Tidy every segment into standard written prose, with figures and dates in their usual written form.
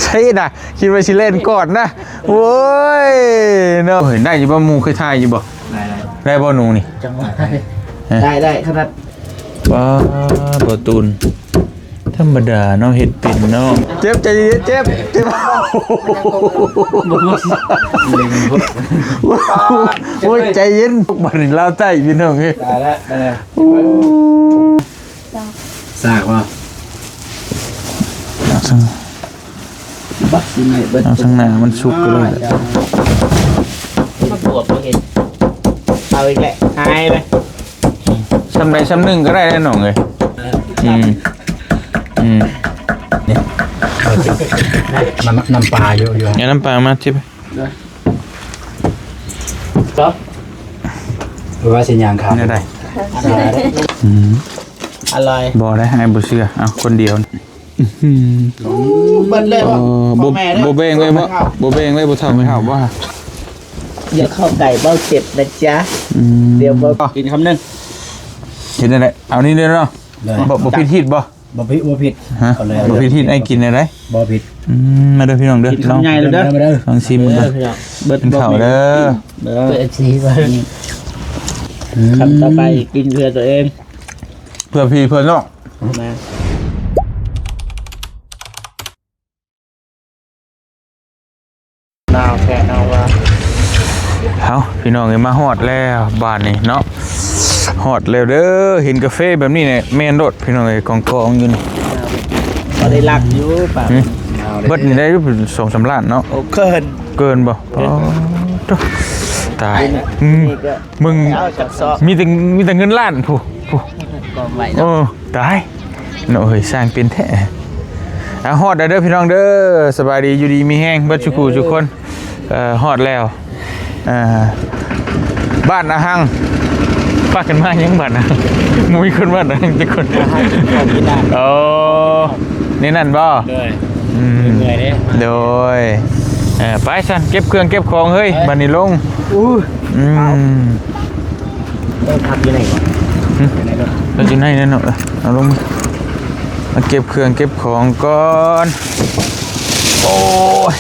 ใช่น่ะคิดว่าสิเล่นก่อนนะโว้ยเนาะเห็นได้อยู่บ่หมูเคยทายอยู่บ่ได้บ่หนูนี่จังหวะได้ขนาดว้าบ่ตูนธรรมดาเนาะเฮ็ดเป็นเนาะเจ็บใจเย็นเจ็บโอ้ยใจเย็นบัดนี้ลาวใต้พี่น้องเอ้ยได้แล้วสากว่าบักสิไหนเบิดเอาข้างหน้ามันสุกก็เลยมาปวดบ่เห็นเอาอีกแหละหายไปซ้ำใดซ้ำหนึ่งก็ได้แน่นอนเลยนี่น้ำปลาเยอะงั้นน้ำปลามาทิพย์ครับหรือว่าสิญญาณครับนี่ได้อะไรบ่ได้ให้บ่เชื่อเอาคนเดียวเบิ้ลเลยบ่เบ่งเลยบ่เบ่งเลยบ่ทำไม่เท่าว่าอย่าเข้าไก่เบ้าเจ็บนะจ๊ะเดี๋ยวบ่กินคำนึงกินได้เอานี่เลยเนาะบ่ผิดทิศบ่ผิดฮะบ่ผิดทิศไอ้กินได้บ่ผิดมาเด้อพี่น้องเด้อลองใหญ่เลยเด้อลองชิมกันเบิดข้าวเด้อเปิดชีไปคำต่อไปกินเพื่อตัวเองเพื่อพี่เพื่อนน้องมาดาวแค่เอาว่าเอาพี่น้องมาฮอดแล้วบ้านนี่เนาะฮอดแล้วเด้อเห็นกาแฟแบบนี้เนี่ยแม่นโดดพี่น้องกองอยู่นี่ก็ได้รักอยู่ป่ะเบิดนี่ได้2-3 ล้านเนาะเกินบ่ตายมึงมีแต่เงินล้านผู้โอ้ตายเนาะเฮ้ยสร้างเป็นแท้ฮอดเด้อพี่น้องเด้อสบายดีอยู่ดีมีแห้งเบิดทุกคนฮอดแล้วบ้านอาหังปากกันมายังบ้านนะมุ้ยคนบ้านนะทุกคนโอ้นี่นั่นบ่เหนื่อยเนี่ยโดยไปสันเก็บเครื่องเก็บของเฮ้ยบันนี้ลงทำยังไงวะเราจะให้แน่นอนเอาลงมาเก็บเครื่องเก็บของก่อนโอ้ย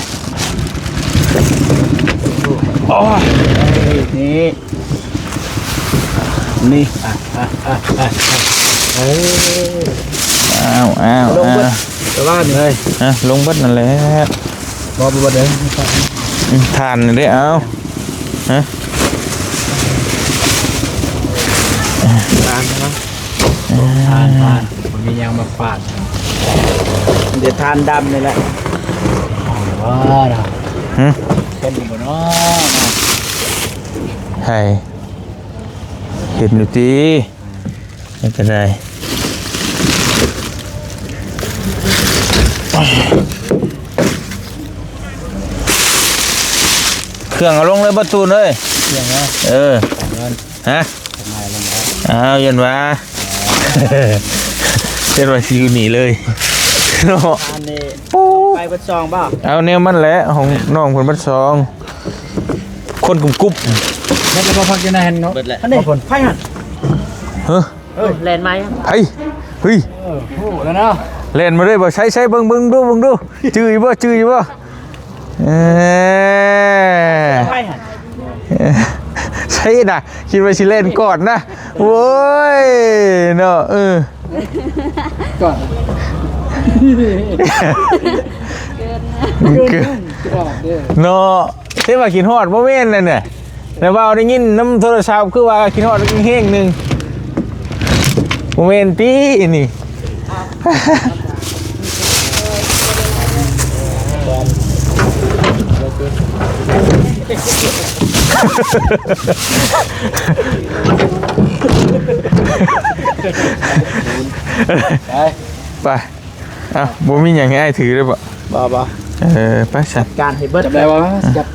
นี่ลงบัดแต่ว่าเลยลงบัดนั่นแหละบอบเด้อทานได้เอาทานนะทานมันมียางมาฝาดเดี๋ยวทานดำนี่แหละว้าเป็นหมดเนาะให้เห็นดูตีไม่เป็นไรเครื่องเอาลงเลยประตูเลยฮะเอาเย็นวะเย็นวะชิวหนีเลยไปบัดซองป่ะเอาเนี่ยมันแหละของน้องคนบัดซองคนกุ๊บแล้วก็พักอยู่ในหันเนาะอันนี้ไพ่หันแลนด์ไหมไพ่เฮ้ยแล้วเนาะแลนด์มาเลยบ่ใช้เบิ่งดูจื้อบ่ใช่น่ะคิดว่าสิเล่นก่อนนะโว้ยเนาะก่อนเกินเนาะเท่ว่ากินฮอดบ่แม่นเลยเนี่ยแต่ว่าได้ยินน้ำโทรศัพท์คือว่ากินฮอดแห้งนึงบ่แม่นตินี่ไปบ่มีอย่างให้ถือเลยบ่ไปสัตว์การให้เบิดจับได้บ่จับ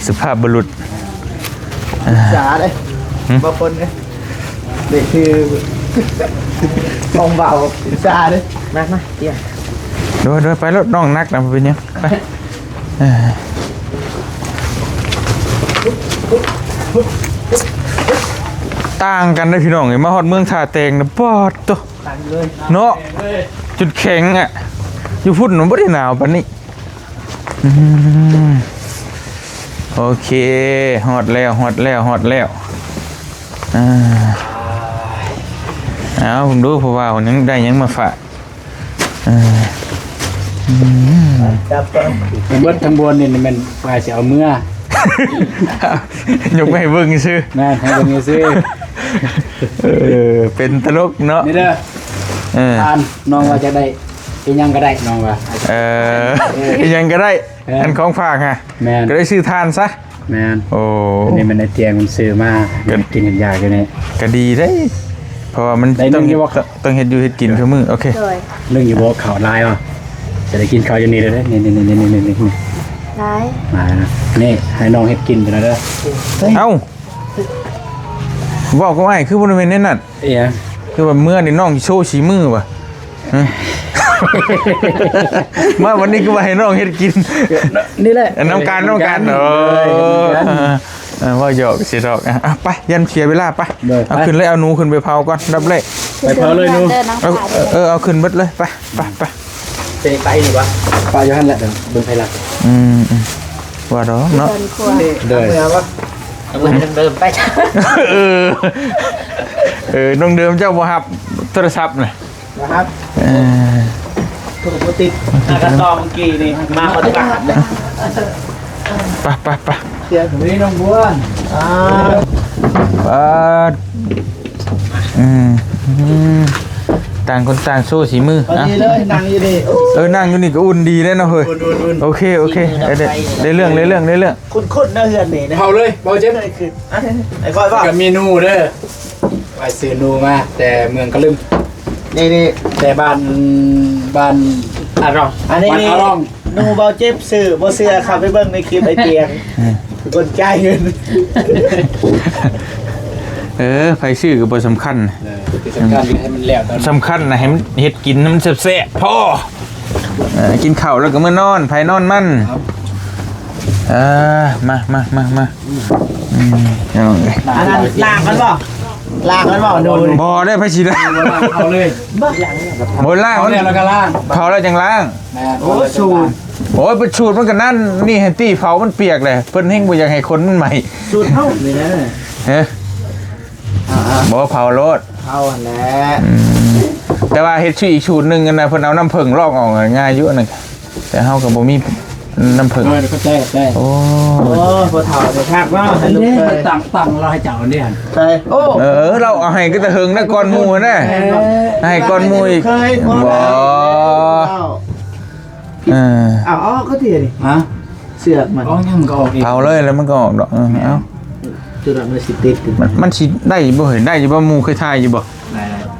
สุภาพบุรุษจ๋าเลยบางคนเนี่ยเด็กคือมองเบาจ๋าเลยมาเดี๋ยวด้วยไปรถน้องนักนะเป็นยังไป ต่างกันนะพี่น้องเอ้ยมาฮอดเมืองท่าแตงนะปอดตัว ตังเลย เนาะจุดแข็งอ่ะอยู่พุ่นมันบ่ได้หนาวปานนี้โอเคฮอดแล้วเอาผมดูเพราะว่าผมยังได้ยังมาฝากจับต้นเบิดทางบนนี่มันว่าสิเอาเมื่อย กไม่ให้เบิ่งซื่อ แม่ให้เบิ่งซื่อ เป็นตลกเนาะ นี่เด้อทานน้องว่าจะได้อีหยังก็ได้น้องว่าอีหยังก็ได้อันของฝากฮะก็ได้ซื้อทานซะแม่นโอ้อันนี้มันในเตียงมันซื้อมากินกันยากอยู่นี่ก็ดีได้เพราะว่ามันต้องเฮ็ดอยู่เฮ็ดกินคือมื้อโอเคเรื่องอยู่บ่ข้าวลายว่ะจะได้กินข้าวอยู่นี่เด้อนี่ลายมานะนี่ให้น้องเฮ็ดกินไปแล้วเด้อเอ้าบอกก็ไอ้คือบริเวณนั้นน่ะคือแบบเมื่อนี่น้องโชว์สีมือว่ะมาวันนี้ก็มาให้น้องเฮ็ดกินนี่แหละน้ำการว่าหยอกสิดอกไปยันเชียร์เวลาไปเอาขึ้นเลยเอาหนูขึ้นไปเผาก่อนดับเลยไปเผาเลยหนูเอาขึ้นเบิดเลยไปเตะไปดีวะปลาอยู่หั่นแหละเบิ่งไผล่ะว่าดอกเนาะเด้อเดิมไปน้องเดิมเจ้าบ่ฮับโทรศัพท์น่ะนะครับถูกติดกระตอเมื่อกี้นี่มาปฏิบัติเลยไปเสียถึงนี้น้องบัวต่างคนต่างโซ่สีมือนะนั่งอยู่นี่นั่งอยู่นี่ก็อุ่นดีเลยเนาะเฮ้ยโอเคได้เรื่องคุ้นๆนะเฮือนนี่นะเผาเลยเบาเจ็บไอ้ก้อยว่ากับเมนูเด้อไปซื้อนูมาแต่เมืองกะลึมนี่แต่บ้านอารองอันนี้นูเบาเจ็บซื้อบ่เสื้อขับไปเบิ่งในคลิปไอเตียงคนจ่ายเงินไฟชื่อก็บ่สำคัญสำคัญให้มันแล้วสำคัญนะให้มันเฮ็ดกินมันแซ่บๆพ่อกินข้าวแล้วก็มื้อนอนไผนอนมันมาอันนั้นล้างกันบ่ดูบ่ได้ไผสิได้เอาเลยบ่ล้างแล้วก็ล้างเผาแล้วจังล้างโอ้สูตรโอ้ยเป็นสูตรมันก็นั่นนี่ให้ตี้เผามันเปียกเลยเพิ่นเฮงบ่อยากให้คนมันใหม่สูตรเฮานี่นะบ่เผาโลดเผาแหละแต่ว่าเฮ็ดชื่ออีกสูตรนึงกันนะเพิ่นเอาน้ำผึ้งลอกออกง่ายอยู่อันนั้นแต่เฮาก็บ่มีน้ำผึ้งก็ได้โอ้บ่เฒ่าได้คักว่าให้ลูกเคยตั้งเราให้เจ้านี่หั่นใช่โอ้เราเอาให้ก็ตะหึงนะก่อนหมู่นะให้ก่อนหมู่อีกบ่ก็ทีนี่ฮะเสือกมันยังก็ออกเผาเลยแล้วมันก็ออกดอกเอาจุดมันสิติดมันสิได้บ่เห็นได้อยู่บ่หมู่เคยทายอยู่บ่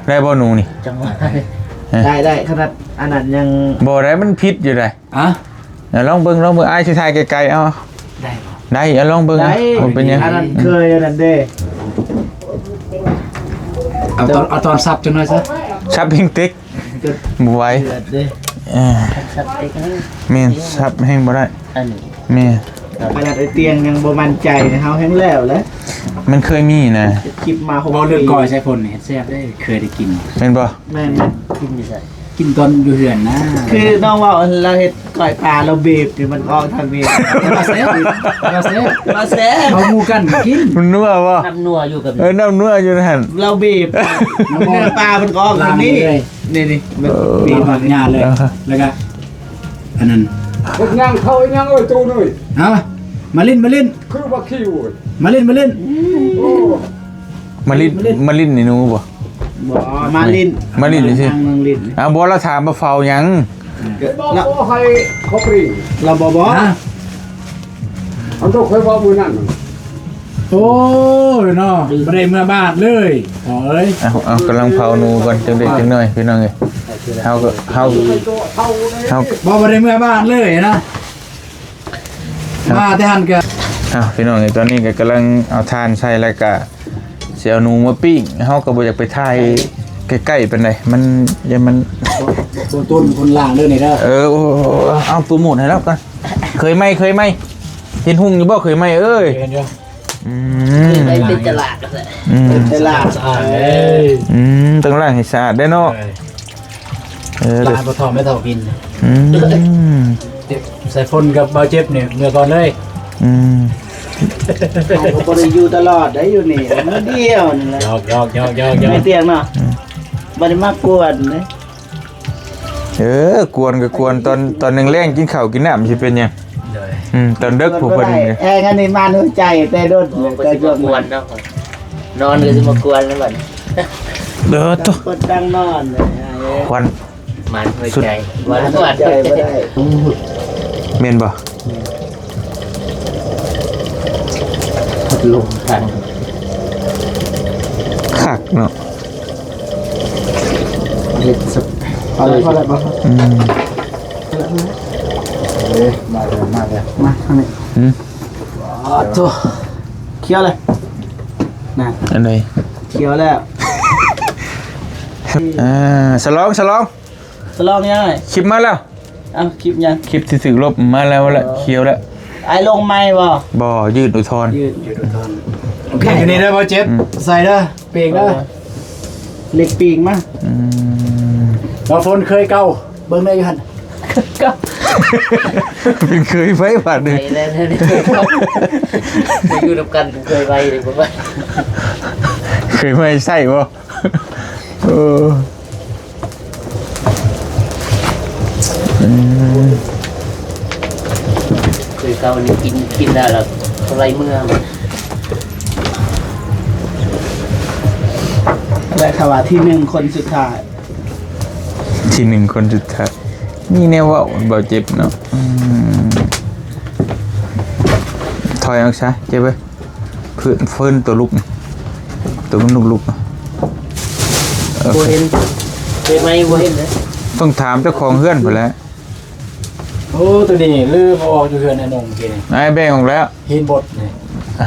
ได้บ่หนูนี่จังหวะได้ขนาดอันนั้นยังบ่ได้มันพิษอยู่ได้ลองเบิ่งอ้ายสิทายไกลๆเอาได้ลองเบิ่งมันเป็นยังอันนั้นเคยอันนั้นเด้เอาตอนซับจังหน่อยซะซับเฮงติ๊กบ่ไหวแม่นซับแฮงบ่ได้แม่ขนาดไอ้เตียงยังบ่มั่นใจนะเฮาแฮงแล้วแหละมันเคยมีนะคลิปมา6เดือนก่อนใช้คนเฮ็ดแซ่บได้เคยได้กินแม่นบ่แม่นกินอยู่ไสกินตอนอยู่เฮือนนะคือน้องว่าเราเฮ็ดก้อยปลาเราบีบนี่มันออกทางนี้มาเซฟเอาหมู่กันกินมันนัวบ่น้ำนัวอยู่กับน้ำนัวอยู่นั่นเราบีบเนื้อปลามันออกทางนี้นี่บีบผักหญ้าเลยแล้วก็อันนั้นพวกย่างเข้าย่างตู้หน่อยมาลิ้นคือว่าขี้โวยมาลิ้นมาลิ้นนี่หนูบ่มาลิ้นนี่สิบ่เราถามมาเฝ้าหยังเราให้เขาปรีเราบ่เอาต้องค่อยว่ามือนั่นโอ้เนาะบ่ได้เมื่อบาทเลยเอ้ยเอากำลังเผาหนูก่อนจังได้จังหน่อยพี่น้องเอ้ยเฮาบ่ได้เมื่อบาทเลยนะมาแต่หันก็พี่น้องตอนนี้ก็กำลังเอาทานใส่แล้วก็เสียหนูมาปิ้งเฮาก็บ่อยากไปถ่ายใกล้ๆปานใดมันอย่ามันต้นคนล่างเด้อนี่เด้อเอาโปรโมทให้แล้วกันเคยไหมเห็นหุ่งอยู่บ่เคยไหมเอ้ย ได้เป็นตลาดกันเลย ตลาด สะอาดเลย ต้องล้างให้สะอาดได้เนาะ ลานบ่ทอไม่เท่ากิน ใส่ฝนกับเบาเจ็บเนี่ยเมื่อก่อนเลย เขาบ่ได้อยู่ตลอดได้อยู่นี่มื้อเดียวนี่แหละ ยอก ไม่เตียงเนาะบ่ได้มากวนเด้ กวนก็กวนตอนนึงแรงกินข้าวกินน้ำสิเป็นหยัง เลย ตอนดึกผู้เพิ่น แอ้งันนี่มาหัวใจแต่โดน ก็ แต่ จะ ช่ว มาง กวนเนาะนอนก็จะมากวนแล้วบัด ตัว กดตั้งนอนเลย ควัน มันหัวใจวันหัว ใจ ใจ บ่ได้ แม่นบ่ พัดลมทัน คักเนาะ เฮ็ดสุดเอาเลยพอแล้วบ่มาทางนี้ตัวเคี้ยวเลยน่ะ อันใด เคี้ยวแล้ว สลอง สลองยังไง คลิปมาแล้ว เอ้าคลิปยัง คลิปที่ถึกลบมาแล้วละเคี้ยวแล้ว ไอ้ลงไม้บ่ บ่ยืดอุทธรณ์ ยืด โอเคอยู่นี่เด้อเบาเจ็บใส่เด้อเปลี่ยนเด้อ เล็กปีกมา เราฝนเคยเก่าเบิ่งได้อยู่หั่น ก็ เป็นเคยไฟบาด ไป นึง แล้วไปอยู่ด้วยกันเคยไปเลยผมว่า เคยไม่ใส่บ่เออ เคยเก่านี่กินได้แล้วอะไรเมื่อ และขวาที่หนึ่งคนสุดท้าย ที่หนึ่งคนสุดท้ายนี่แนวว่าเบาเจ็บเนาะถอยออกซะเจ็บไปเพื่อนเฟิร์นตัวลุกตัวมันลุก โบเห็นเคยไหมโบเห็นเลย ต้องถามเจ้าของเฮือนไปแหล้ว โอ้ตัวนี้ลืมเอาออกอยู่เฮือนไอ้นงกิน ไอ้แบ่งออกแล้ว หินบดนี่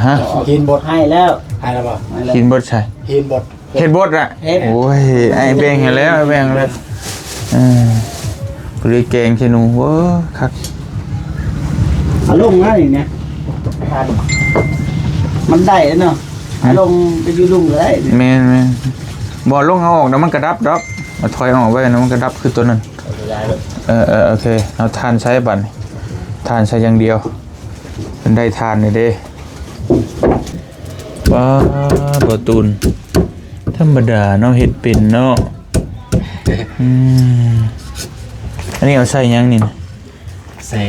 ฮะ หินบด ให้แล้ว ให้แล้วบ่ ให้แล้ว กินบดใช่ หินบด เห็ดบดอ่ะ เฮ็ด โอ้ยไอ้แบ่งให้แล้วไอ้แบ่งแล้วปลีแกงใช่หนูว้าคัก เอาลงนะอย่างเนี้ยทันมันได้เนาะเอาลงไปอยู่ลุงเลย แม่นบ่ลงเอาออกนะมันกระดับดอกเอาถอยออกไว้นะมันกระดับคือตัวนั้นโอเคเอาทานใช้บัตรทานใช้อย่างเดียวมันได้ทานนี่เด้ว้าบ่ตูนธรรมดาเนาะเฮ็ดเป็นเนาะอันนี้เอาใส่ยังนี่นะ ใส่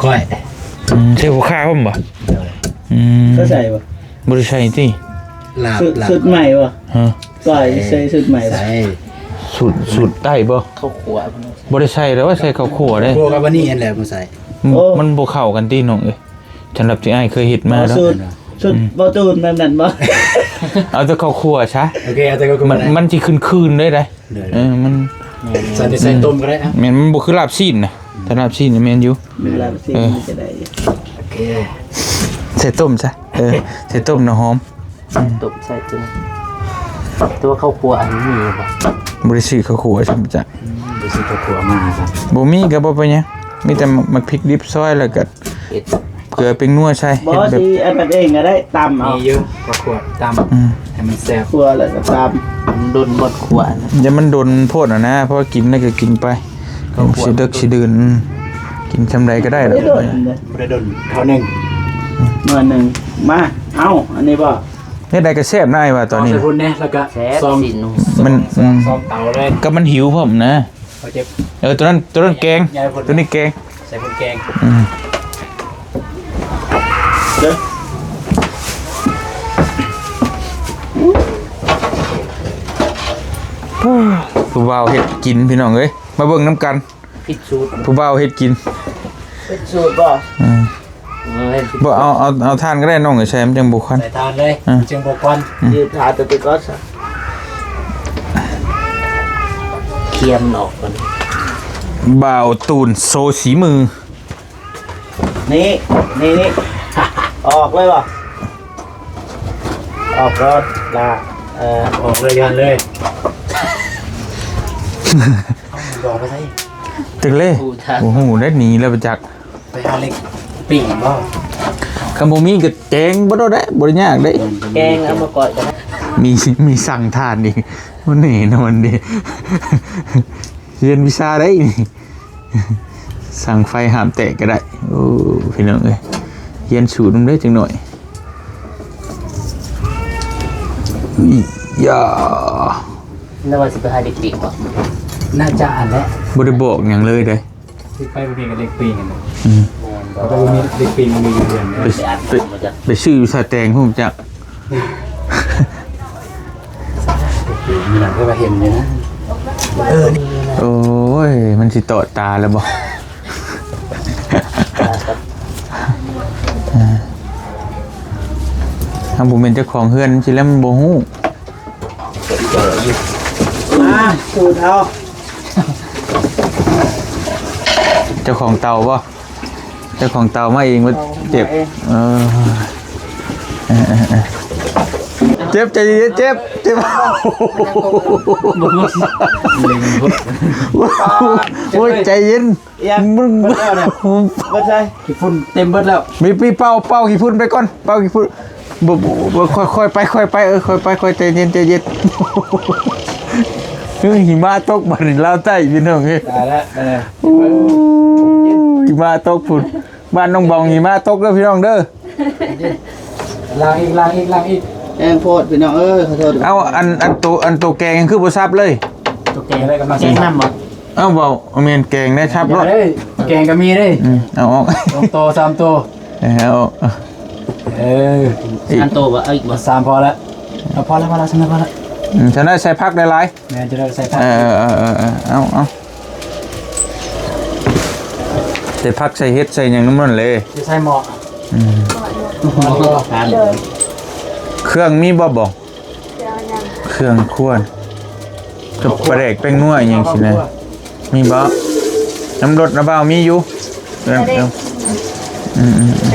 ก้อย ใส่หัวข้าวผมบ่ เขาใส่ปะ บ่ได้ใส่ติ ลาบ สุดใหม่ปะ ฮะ ก่อยใส่สุดใหม่ปะ ใส่ สูตรได้บ่ เข้าขว บ่ได้ใส่แล้วว่าใส่ข้าวคั่วได้ พวกกับวันนี้อันแหละบ่ใส่ มันบ่เข้ากันติน้องเอ้ยสำหรับที่อ้ายเคยเฮ็ดมาแล้ว สุดบ่ตูนแบบนั้นบ่ เอาแต่ข้าวคั่วซะ โอเคเอาแต่ก็ มันสิคืนๆได้ได้มัน ใส่ต้มก็ได้อ่ะ แม่นมันบ่คือลาบซีนนะถ้าลาบซีนนี่แม่นอยู่ เวลาสิมันจะได้ โอเค ใส่ต้มซะใส่ต้มน่ะหอม ตกใส่ตัวเข้าครัวอันนี้มีป่ะ บ่ได้ซื้อข้าวคั่วซั่นจ้ะ ดูสิตัวขัวมาครับ บ่มีก็บ่เป็นหยังมีแต่มักพริกดิบซอยแล้วก็ เอ็ด เกลือเป็นนัวใช่ บ่ เฮ็ดแบบ สิไอ้ปัดเองก็ได้ตำเอา มีอยู่ก็ขัวตามให้มันแซ่บ ครัวแล้วก็ต มันโดนบดขวาน อย่ามันโดนโพดนะเพราะว่ากินได้ก็กินไปสิดึกสิดื่นกินชำไรก็ได้ ำ แล้ว ได้โดนเลย บ่ได้ดนเขาหนึง หน่วยหนึ่งมาเอาอันนี้บ่ เนี่ยได้ก็แซ่บนะไอ้ว่าตอนนี้ ใส่พุ่นแน่แล้วก็ แซ่บ ซอง สิหนู มัน ซองเตาเลย ก็มันหิวผมนะ เขาเจ็บ ตัวนั้นแกงตัวนี้แกง ใส่พุ่นแกง เด้อ ผู้บ่าวเฮ็ดกินพี่น้องเอ้ยมาเบิ่งน้ำกัน พิดสูตร ผู้บ่าวเฮ็ดกิน เป็นสูตรบ่ บ่เอาทานก็ได้น้องใช้มันจังบ่คัน ใส่ทานเลยเชียงบกวัน ยืดขาตัวติก็ซะ เคียมออกก่อน บ่าวตูนโซสีมือ นี่ออกเลยบ่ออกรถละออกเลยกันเลยบอกไปใส่ ตึกเลย ผู้ทาง โอ้โหได้หนีแล้วประจักษ์ ไปหาเล็กปิ่งบ่ ค คำบ่มีก็แกงบ่ได้บ่ได้ยากเด้ แกงเอามาก่อยกันนะ มีสั่งทานอีกวันนี้นอนดิเรียนวิชาได้นี่สั่งไฟหามแตกก็ได้โอ้พี่น้องเอ้ยเรียนสูตรมันได้จังหน่อยอีย่า แล้วว่าสิไปหาเด็กๆบ่ น่าจะอ่านแล้ว บ่ได้บอกหยังเลยเด้ ที่ไปเรียนกับเด็กปีกันเลย อืม เรามีเด็กปีมันมีเรียน ไปไปซื้ออยู่สาแตงผมจัก มีหลังก็มาเห็นเลยนะ โอ้ยมันสิต่อตาแล้วบ่ทำผมเป็นเจ้าของเฮือนสิแล้วมันบ่ฮู้ มาสูตรเอา เจ้าของเตาป่ะเจ้าของเตามาเองว่าเจ็บเจ็บใจเย็นเจ็บโอ้ยใจเย็นมึง บ่ใช่ ขี้ฝุ่นเต็มเบิดแล้ว มีเป่ากี่พุ่นไปก่อนเป่ากี่พุ่นบ่ค่อยไปค่อยไปใจเย็นหิมะตกบัดนี้ลาวใต้พี่น้องเอ้ย ได้แล้วได้แล้ว หิมะตกพุ่นบ้านน้องบองหิมะตกเด้อพี่น้องเด้อ ล้างอีก แองโพดพี่น้องขอโทษ เอาอันโตแกงคือบ่ซับเลย ตัวแกงแกงน้ำบ่ เอาเบาเมนแกงได้ครับ อย่าได้แกงก็มีได้ เอาออก 2 ตัว 3 ตัว เอา อันโตบ่เอาอีกบ่ 3พอแล้วพอแล้วฉันพอแล้ว ฉันได้ใส่พักได้หลาย แม่จะได้ใส่ผัก เอาใส่พักใส่เฮ็ดใส่อย่างน้ำมันเลย จะใส่หม้อ ทาน เครื่องมีบ่บอกเครื่องควรกับปลาแดกแป้งนัวอย่างสินะมีบ่น้ำรสน้ำเบามีอยู่เป็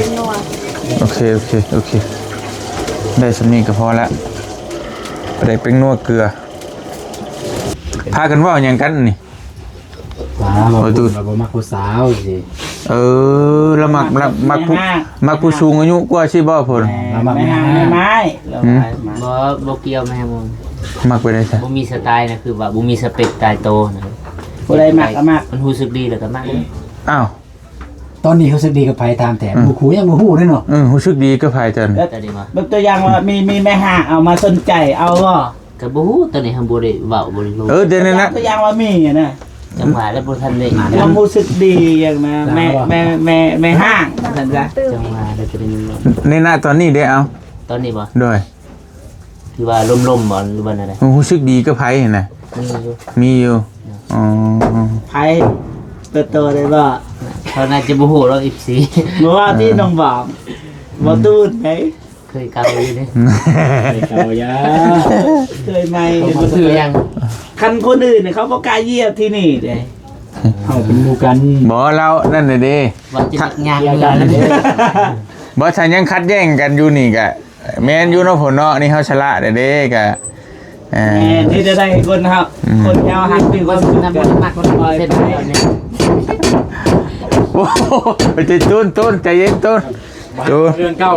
นนัว โอเคได้สำนีก็พอละปลาแดกแป้งนัวเกลือพากันว่าอย่างกันนี่ บ่มักผู้สาวสิ แล้วมักผู้สูงอายุกว่าสิบ่ผล มัก ไม่ แม่ หาไม่ไม้เราไม้ บ่เกี่ยวแม่มึง มักไปได้ซะ บ่มีสไตล์นะคือว่าบ่มีสเปคตายโตนะ ผู้ใดมักก็มัก มันรู้สึกดีแล้วก็มัก อ้าว ตอนนี้เขาสึกดีกับไผตามแต่บ่คูยังบ่ฮู้เด้เนาะ รู้สึกดีก็ภายจัน แต่ดีมา เบิ่งตัวอย่างว่ามีแม่ห่าเอามาสนใจเอาบ่ ก็บ่ฮู้ตอนนี้ทำบ่ได้เว้าบ่ได้รู้ เดี๋ยวนี้นะ ตัวอย่างว่ามีอ่ะนะ จังหวะแล้วบ่ทันได้ ความรู้สึกดีอย่างนะแม่ห้างนั่นจ้ะ จังหวะแล้วจะได้ยิน ในหน้าตอนนี้ได้เอา ตอนนี้บ่ ด้วย คือว่าล่มๆบ่หรือว่าอะไร รู้สึกดีก็ภายนะ มีอยู่มีอยู่อ๋อ ไผโตๆได้บ่ เขาน่าจะบ่ฮู้หรอกอีซี บ่ว่าที่น้องบอกบ่ตูดไหน เคยเกาอยู่นี่ เก่ายา เคยไหม บ่ถือยัง คันคนอื่นเนี่ยเขาบ่กล้าเหยียบที่นี่เด้ เฮาเป็นหมู่กัน บ่เรานั่นน่ะเด้ ว่าจะงาน เกี่ยว มือ กัน แล้ว เด้ บ่ฉันยังคัดแย่งกันอยู่นี่ก็แม่นอยู่เนาะผลเนาะนี่เฮาชละเด้ก็ แม่นี่จะได้คนครับ คนแนวหักคือ ว่า ว่า สุ สุ ด ด น้ำ กั มัน นมากกว่าเส้นเดียวนี่ โอ้ใจต้นใจเย็นต้น เรื่องเก่า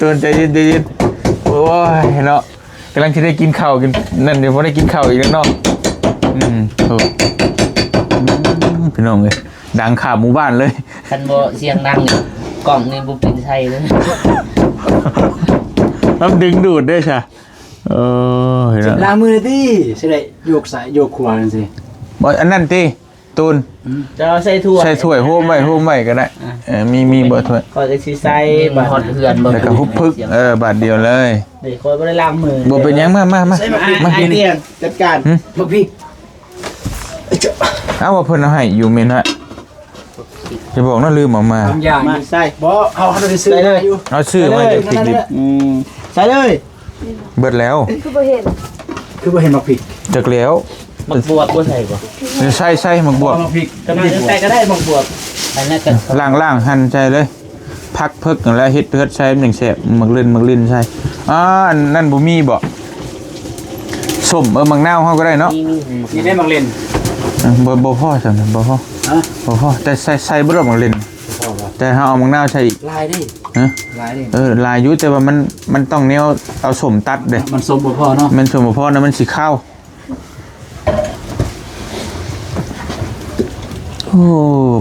ต้นใจเย็นโอ้ยเนาะกำลังจะได้กินข้าวกินนั่นเดี๋ยวพอได้กินข้าวอีกแล้วเนาะโอ้พี่น้องเลยดังข่าวหมู่บ้านเลย คันบ่เสียงดังนี่กล่องนี่บ่เป็นไทยเลย มันดึงดูดด้วยใช่เห็น ล้างมือดิสิได้โยกซ้ายโยกขวาจังซี่ บ่อันนั้นตีตูน จะเอาใส่ถ้วย ใส่ถ้วยโฮมไว้ก็ได้มีเบอร์ถ้วย ก็จะสิใส่ บ่ บา ฮอดเฮือนบ่ แล้วก็ฮุบพึกบาทเดียวเลย เดี๋ยวคอยบ่ได้ล้างมือ บ่เป็นยังมา ใส่มาไอเตียงจัดการ ลูกพี่ เอาว่าเพิ่นเอาให้อยู่เมนฮะจะบอกน่าลืมออกมา ทำอย่าง มาใส่ บ่เฮาได้ซื้อมาอยู่ เอาชื่อมาจากพริกดิบ ใส่เลย เบิดแล้ว คือบ่เห็น คือบ่เห็นบักพริก จากแล้ว มักบวบบ่ใช่บ่ ใส่หมักบวบ บักพริก กำลังจะใส่ก็ได้บอกบวบ อันนั้นก็ ล่างหั่นใจเลย พักเพิกแล้วเฮ็ดใช้มันอย่างแซ่บมักลิ้นใช่อันนั่นบ่มีบ่ส้มมักนาวเฮาก็ได้เนาะ นี่ได้บักเล่น บ่พอซั่นบ่พอ ฮะ บ่พอแต่ใส่บ่ได้มักลิ้น พอบ่ แต่ถ้าเอามังนาวใช่อีก ลายดิ ฮะ ลายดิ ลายอยุแต่ว่ามันต้องแนวเอาสมตัดเด้ มันสมบ่พอเนาะ มันสมบ่พอนะมันสิเข้าโอ้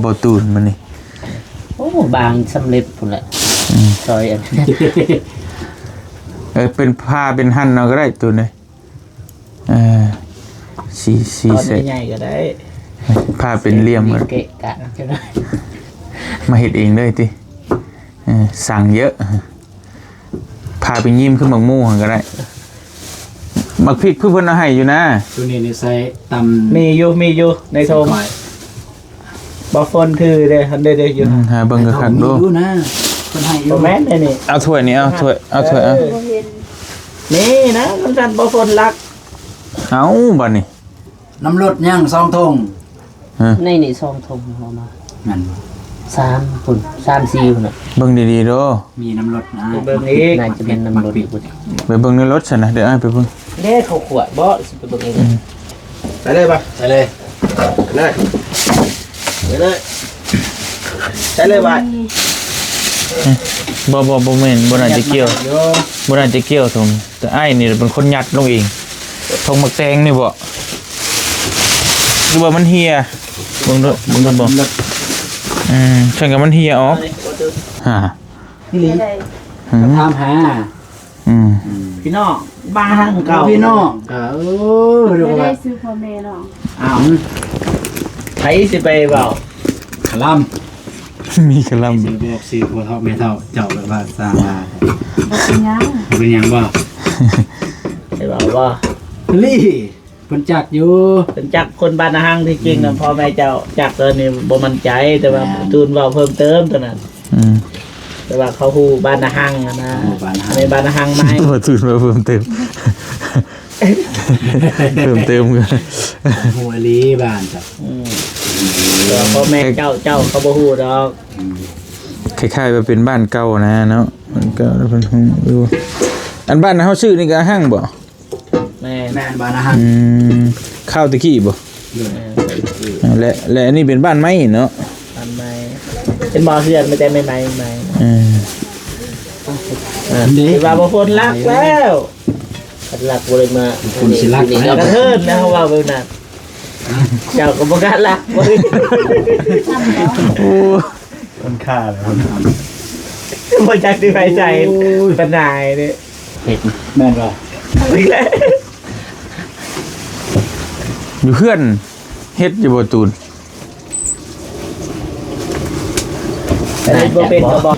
บ่ตูนมันนี่ โอ้บางสำเร็จพุ่นแหละซอยอัน เป็นผ้าเป็นหั่นเอาก็ได้ตูนเลยสี ตอน เสร็จ ใหญ่ๆก็ได้ ผ้าเป็นเหลี่ยม เกะกะจะได้ มาเฮ็ดเองเลยติสั่งเยอะผ้าเป็นยิ้มขึ้นบักมู่หั่นก็ได้บักพริกเพิ่นเอาให้อยู่นะ ตัวนี้นี่ใส่ตำ มีอยู่ในโทมบ่ฟนคือเด้หันเด้อยู่ หาเบิ่งคักๆดู อยู่นะคนให้อยู่ บ่แม่นเลยนี่ เอาถ้วยนี่เอาถ้วยเอา นี่นะมันสั่นบ่ฟนรัก เอาบัดนี้ น้ำรถย่างซองทง ในนี่ซองทงเอามา นั่น 3พุ่น3 4พุ่นน่ะ เบิ่งดีๆเด้อ มีน้ำรถนะ เบิ่งอีก น่าจะเป็นน้ำรถอีกพุ่น ไปเบิ่งในรถซั่นนะเดี๋ยวอ้ายไปเบิ่ง เด้เขาขวดบ่สิไปเบิ่งเอง ไปเลยป่ะ ใส่เลย เลยไปเลยใช้เลยป่ะ บ่แม่นบ่น่าจะเกี่ยว โย บ่น่าจะเกี่ยวทงแต่อ้ายนี่เป็นคนยัดลงเองทงมักแตงนี่บ่หรือว่ามันเหี่ยเบิ่งดูบ่ฉันก็มันเหี่ยออกฮะ พี่ลี ถามหา พี่น้องบ้านทางเก่า พี่น้องเรียก ไม่ ว่า ได้ซื้อพ่อแม่หรอก อ้าวไผสิไปเปล่า ขลัม มีกะลำ ซื้อบอกซื้อพ่อเฒ่าแม่เฒ่าเจ้าแบบว่าสร้างมา เป็นยัง เป็นหยังบ่ ไปเปล่าว่า ลี่เพิ่นจักอยู่ เป็นจักคนบ้านนาฮังที่จริงน่ะพ่อแม่เจ้าจักตอนนี้บ่มั่นใจแต่ว่าตูนเว้าเพิ่มเติมตัวนั้น แต่ว่าเขาฮู้บ้านนาฮังอะนะในบ้านนาฮังไหม มาตื่นมาเพิ่มเติมกัน หัวลีบ้านจ้ะ แต่ว่าพ่อแม่เจ้าเขาบ่ฮู้ดอก คล้ายๆว่าเป็นบ้านเก่านะเนาะมันก็เป็นห้องอยู่อันบ้านเฮาชื่อนี่ก็ห้างบ่ แม่ แม่นบ้านนะฮะ ข้าวตะกี้บ่และอันนี้เป็นบ้านไม้เนาะ ทำไมเป็นบ่อเฮือนไม่แต่ไม่ไหมที่ว่าบ่คนรักแล้วรักบ่ได้มา คนสิรัก กระเทินนะเขาว่าเบิ่งน่ะเจ้าก็บ่กล้ารักบ่ โอ้ คนฆ่าเลยคนท บ่จักสิไปใจปานใดเด้ เฮ็ด ำแม่นบ่ อีกแล้ว อยู่เพื่อนเฮ็ดอยู่บ่ตูน แต่บ่เป็นก็บ่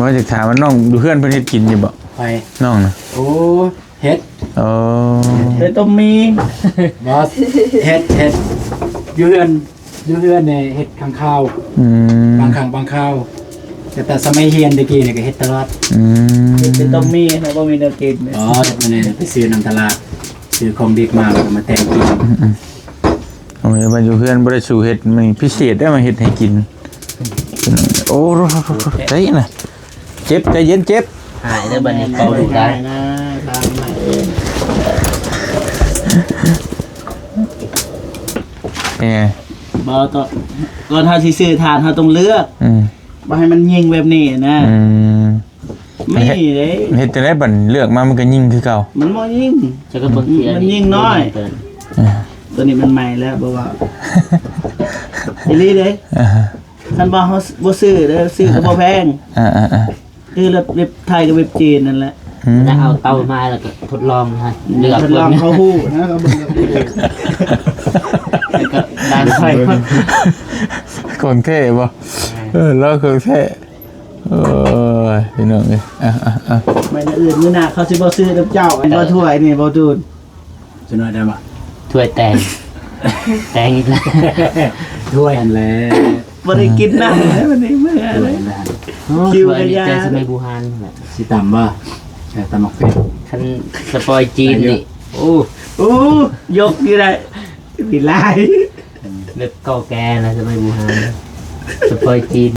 ว่าจะถามว่าน้องอยู่เพื่อนเพิ่นเฮ็ดกินอยู่บ่ ไป น้องน่ะ โอ้เฮ็ด อ๋อ เลยต้มมี บอสเฮ็ดอยู่เฮือนเนี่ยเฮ็ดข้างข้าวบางครั้งบางข้าวแต่สมัยเฮียนตะกี้เนี่ยก็เฮ็ดตลอด เป็นต้มมีนะบ่มีแนวกิน อ๋อมันเนี่ยไปซื้อน้ำตลาดซื้อของเด็กมาแล้วก็มาแต่งกิน โอ้ยว่าอยู่เพื่อนบ่ได้สู่เฮ็ดมันพิเศษได้มาเฮ็ดให้กินโอ้ใจน่ะเจ็บใจเย็นเจ็บ หายแล้วบัดนี้เป่าลูกได้ นะตามมา บ่ก่อนเฮาสิซื้อทานเฮาต้องเลือกบ่ให้มันยิงแบบนี้นะมีเด้ เฮ็ดจังได๋บัดเลือกมามันก็ยิ่งคือเก่า มันบ่ยิง จะก็เบิ่งเทีย มันยิ่งน้อย ตัวนี้มันใหม่แล้วบ่ว่าอีหลีเด้คันบ่เฮาบ่ซื้อเด้อซื้อก็บ่แพงคือเว็บไทยกับเว็บจีนนั่นแหละ แล้วเอาเตามาแล้วก็ทดลองฮะเลือก ทดลองเขาฮู้นะเขาเบิ่ง แล้วก็ได้ไฟ ของแท้บ่แล้วของแท้โอ้ยพี่น้องเอ้ยไม่นะอื่นมื้อหน้าเขาสิบ่ซื้อน้ำเจ้าอันบ่ถ้วยนี่บ่ตูน จะน้อยได้บ่ ถ้วยแตงอีกแล้ว ถ้วยอันแล บ่ได้กินน้ำเลยวันนี้มื้อ ถ้ เล วย ย อันแล คิว ถ้วยนี่ กะยา แต่สมัยบูฮานนั่นแหละ สิตำบ่ตำหมกเป็ด คันสปอยจีนนี่โอ้ โอ้ยกอยู่ได้สิลาย เว็บเก่าแก่นะสมัยบูฮานสปอยจีน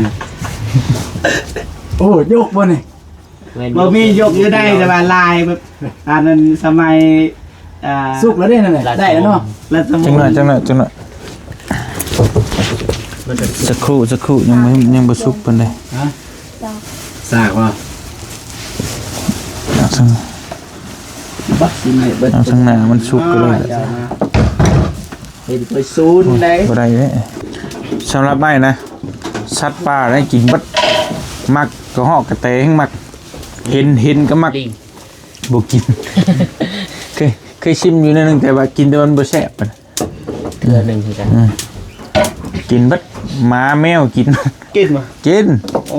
โอ้ยกบ่นี่ บ่มียกอยู่ได้แต่ว่าลายแบบอันนั้นสมัยสุกแล้วได้นั่นแหละได้แล้วเนาะ รัฐสม จังหน่อย สักครู่ยังบ่สุกปานใด ฮะสากว่า เอาซั่ง บักสิไหนเบิด เอาซั่งหน้ามันสุกก็เลย เห็นไปซูนได้ บ่ได้เด้สำหรับไม้นะสัตว์ป่าได้กินเบัดมักก็ฮอกกระเตงมักเห็นก็มักบ่กิน เคยชิมอยู่นิดนึงแต่ว่ากินแต่มันบ่แซ่บปาน เกลือหนึ่งคือกัน กินเบัดหมาแมวกิน กินบ่ กิน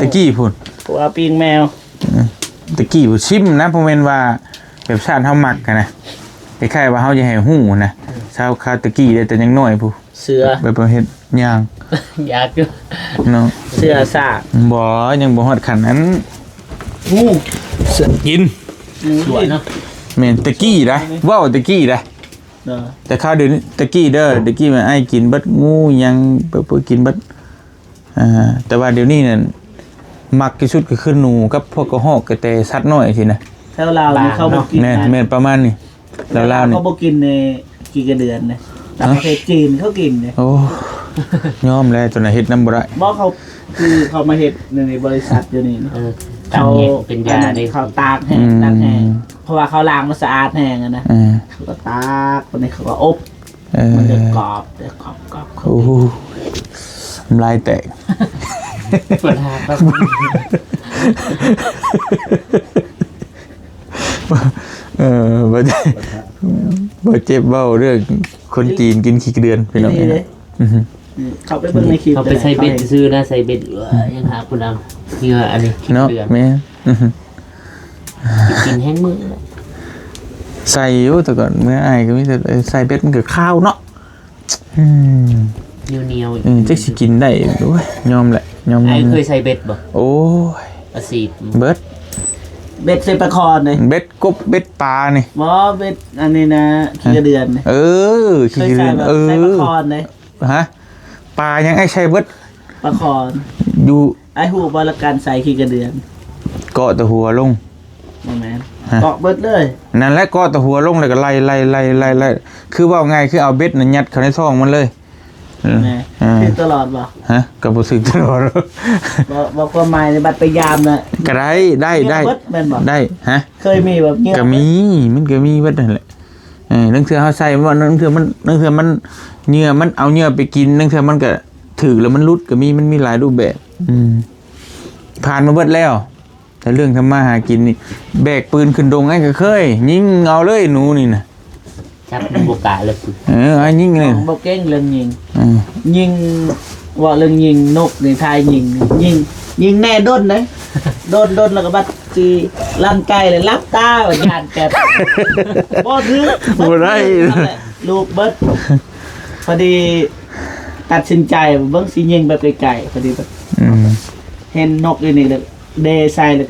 ตะกี้พุ่น ผัวปิ้งแมว ตะกี้บ่ชิมนะเพราะแม่นว่าแบบชาติเฮามักกันนะคล้ายๆว่าเฮาจะให้ฮู้นะชาวคาตะกี้ได้แต่ยังน้อยผู้ เสือ แบบว่าเฮ็ดย่าง อยากอยู่ เนาะ เสือซาก บ่ยังบ่ฮอดขั้นนั้น งู กิน สวยเนาะ แม่นตะกี้ได้เว้าตะกี้ได้ เนาะ แต่ข้าวเดี๋ยวนี้ตะกี้เด้อตะกี้มันไอ้กินเบัดงูยังเปิ้นกินเบัดแต่ว่าเดี๋ยวนี้นั่นมักที่สุดก็คือหนูกับพวกกระหอกกระแตสัตว์น้อยสินะ แถวลาวนี่เขาบ่กิน แม่นประมาณนี้ลาวๆนี่ เขาบ่กินในกี่กระเดือนนะแต่ประเทศจีนเขากินเนี่ย โอ้ยอมแล้วตัวน่ะเฮ็ดน้ำบ่ได้ บ่เขาคือเขามาเฮ็ดในบริษัทอยู่นี่นะ ตามเห็ดเป็นยาได้ เขาตากแห้งตากแห้งเพราะว่าเขาล้างมันสะอาดแห้งอะนะเขาก็ตากวันนี้เขาก็อบมันจะกรอบจะกรอบ โอ้โหน้ำลายแตก ปวดหาครับ บ่เจ็บเบ้าเรื่องคนจีนกินขี้เดือนพี่น้อง นี่เลยเขาไปเบิ่งในคลิป เขาไปใส่เบ็ดซื้อนะใส่เบ็ดยังหาคุณเอาเหยื่ออันนี้คิด เนาะ เดือน แม่ กินแห้งมือ ใส่อยู่แต่ก่อนเมื่อไอ้ก็มีแต่ใส่เบ็ดมันก็ข้าวเนาะ เหนียว จักสิกินได้ด้วยยอมแหละยอม ไอ้เคยใส่เบ็ดบ่ โอ้ย อาซีด เบ็ด เบ็ดใส่ปลาคอนเลย เบ็ดกบเบ็ดปลานี่ บ่เบ็ดอันนี้นะขี้กระเดือนเนี่ย เออ เค ขี้ ย เดื ใส่ อน แบบ เอ ใส่ปลา อ คอนเลย ฮะปลายังไอ้ใช้เบ็ด ปลาคอน อยู่ ไอ้หูบอลการใส่ขี้กระเดือน เกาะตะหัวลง บ่แม่น ฮะ เกาะเบิดเลย นั่นแหละเกาะตะหัวลงแล้วก็ไล่คือว่าไงคือเอาเบ็ดน่ะยัดเข้าในท้องมันเลย แม่ อ่า คือตลอดบ่ ฮะก็บ่สึกตลอด บ่ความหมายในบัตรไปยามน่ะ ก็ได้ เบิดแม่นบ่ ได้ฮะ เคยมีแบบเงี้ย ก็มีมันก็มีเบิดนั่นแหละนั่งเถื่อเขาใส่ว่านั่งเถื่อมันเหงื่อมันเอาเหงื่อไปกินนั่งเถื่อมันก็ถือแล้วมันรุดก็มันมีหลายรูปแบบผ่านมาเบิดแล้ว แต่เรื่องทำมาหากินนี่แบกปืนขึ้นดงไอ้ก็เคยยิงเอาเลยหนูนี่นะ จับโบกะเลยสิ ไอ้ยิงเลย บ่เก่งเรื่องยิง อืม ยิงว่าเรื่องยิงนกนี่ทายยิงแน่ด้นเลยด้นแล้วก็บัดจีลั่นไกลเลยรับตาว่าญาติแกบ่ถือ บ่ได้ นั่นแหละลูกเบิดพอดีตัดสินใจเบิ่งสิยิงแบบไกลๆพอดีแบบ อืม เห็นนกอยู่นี่เลยเดใส่เลย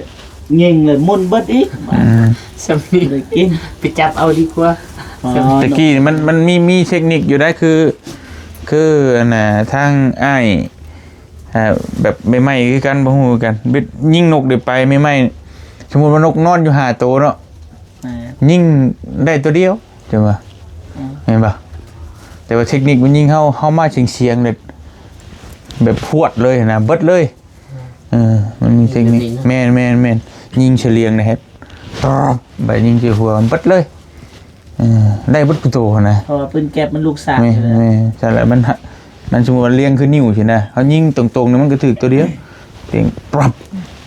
ยิงเลยมุนเบิดอีก สามี เลยกิน ไปจับเอาดีกว่า ตะกี้มันมีเทคนิคอยู่ได้คืออันน่ะทางอ้ายแบบใหม่ๆคือกันบ่ฮู้กันเบ็ดยิงนกเดี๋ยวไปใหม่ๆสมมุติว่านกนอนอยู่5ตัวเนาะ ยิงได้ตัวเดียวใช่ป่ะเห็นป่ะแต่ว่าเทคนิคมันยิงเข้ามาเฉียงๆเลยแบบพวดเลยนะเบิดเลยมันมีเทคนิคแม่นยิงเฉลียงนะครับใบยิงเฉียหัวมันเบิดเลยได้เบิดกุโตนะ เพราะว่าปืนแก๊ปมันลูกสาว แม่ใช่แล้วมันสมมติว่าเลี้ยงคือนิ้วใช่ไหมเขายิงตรงๆเนี่ยมันก็ถือตัวเดียวเตียงปรับ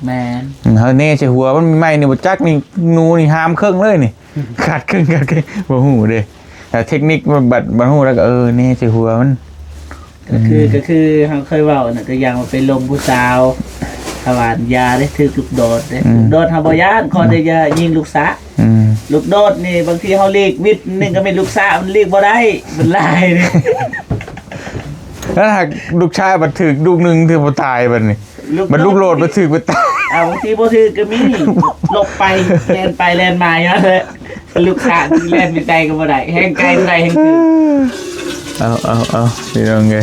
แมน เขาเน่ใช่หัวมันมีไม้เนี่ยบจักนี่นูนี่หามเครื่องเลยนี่ขาดเครื่องบ่หูเด้แต่เทคนิคมันบัดหูแล้วก็เน่ใช่หัวมัน ก็คือเขาเคยเว่าน่ะก็อย่างว่าไปลมผู้สาวถวานยาได้ถือลูกโดดได้ลูกโดดทำบ่ยานคอได้ยายิงลูกสะลูกโดดนี่บางทีเขาเลีกวิทย์นึงก็ไม่ลูกสะมันเลีกบ่ได้มันลายนี่ แล้วหากลูกชายบัดถึกลูกนึงถือบ่ตายบัดนี่บัดลูกโลดบัดถึกบ่ตาย บางทีบ่ถือก็มีหลบไปแล่นไปแล่นมาอย่างนั้นเลยลูกสะที่แล่นไปไกลก็บ่ได้แห้งไกลบ่ได้แห้งถือ เอาพี่น้องไง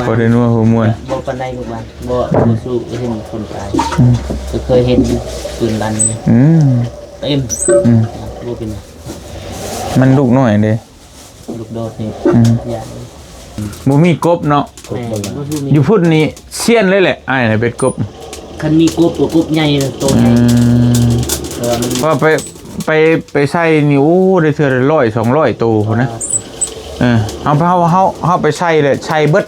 พอได้นัวหัวมวน บ่ปานใดลูกบ้านบ่สู้เห็นคนตายก็เคยเห็นปืนลั่นเต็มบ่เป็น มันลูกน้อยเด้ ลูกโดดนี่อย่าง บ่มีกบเนาะ แม่บ่คือมี อยู่พุ่นนี่เซียนเลยแหละอ้ายน่ะเป็ดกบ คันมีกบตัวกบใหญ่ตัวใหญ่เออมัน ว่าไปใส่นี่โอ้ได้เทื่อละ100 200ตัวพุ่นนะเอาไปใส่เลยใส่เบิด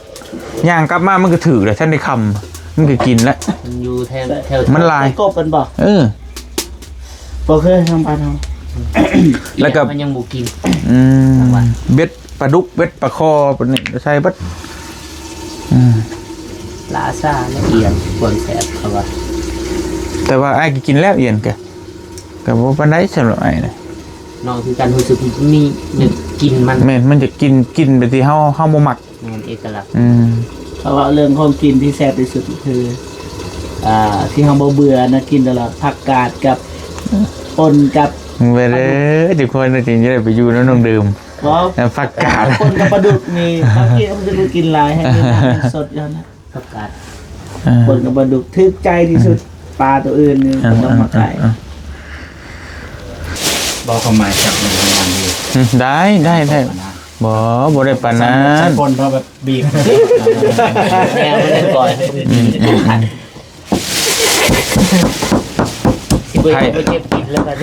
ย่างกลับมามันก็ถือเลยท่านได้คำมันก็กินแล้ว มันอยู่แถว มันลาย กบเป็นบ่ บ่เคยทำบ้านเฮา แล้วก็ มันยังบ่กิน เบ็ดปลาดุกเบ็ดปลาคอปนนี่ใส่เบิด ลาซาละเอียดปนแสบเขาว่า แต่ว่าไอ้ก็กินแล้วเอียนแกก็บ่ปานใดสำหรับไอ้น่ะ น้องคือการรู้สึกมีหนึ่งกินมัน แม่นมันจะกินไปที่เฮาบ่มัก มันเอกลักษณ์ เพราะว่าเรื่องของกินที่แซ่บที่สุดคือที่เฮาบ่เบื่อนะกินตลอดผักกาดกับปนกับ เว้ยเด้อทุกคนจริงๆจะได้ไปอยู่น้องดื่ม บ่ แล้วฟักกาด ปนกับปลาดุกนี่บางทีมันจะกินหลายให้กินน้ำสดอยู่นะ ประกาศ ปนกับปลาดุกทึกใจที่สุดปลาตัวอื่นนี่บ่ต้องมาขาย บอกความหมายจากในงานดี ได้บ่ได้ปานนั้ ใช้ น คนเพราะแบบบีบ แม่ไม่ได้ก่อนสิบไปเก็บกินแล้วกัน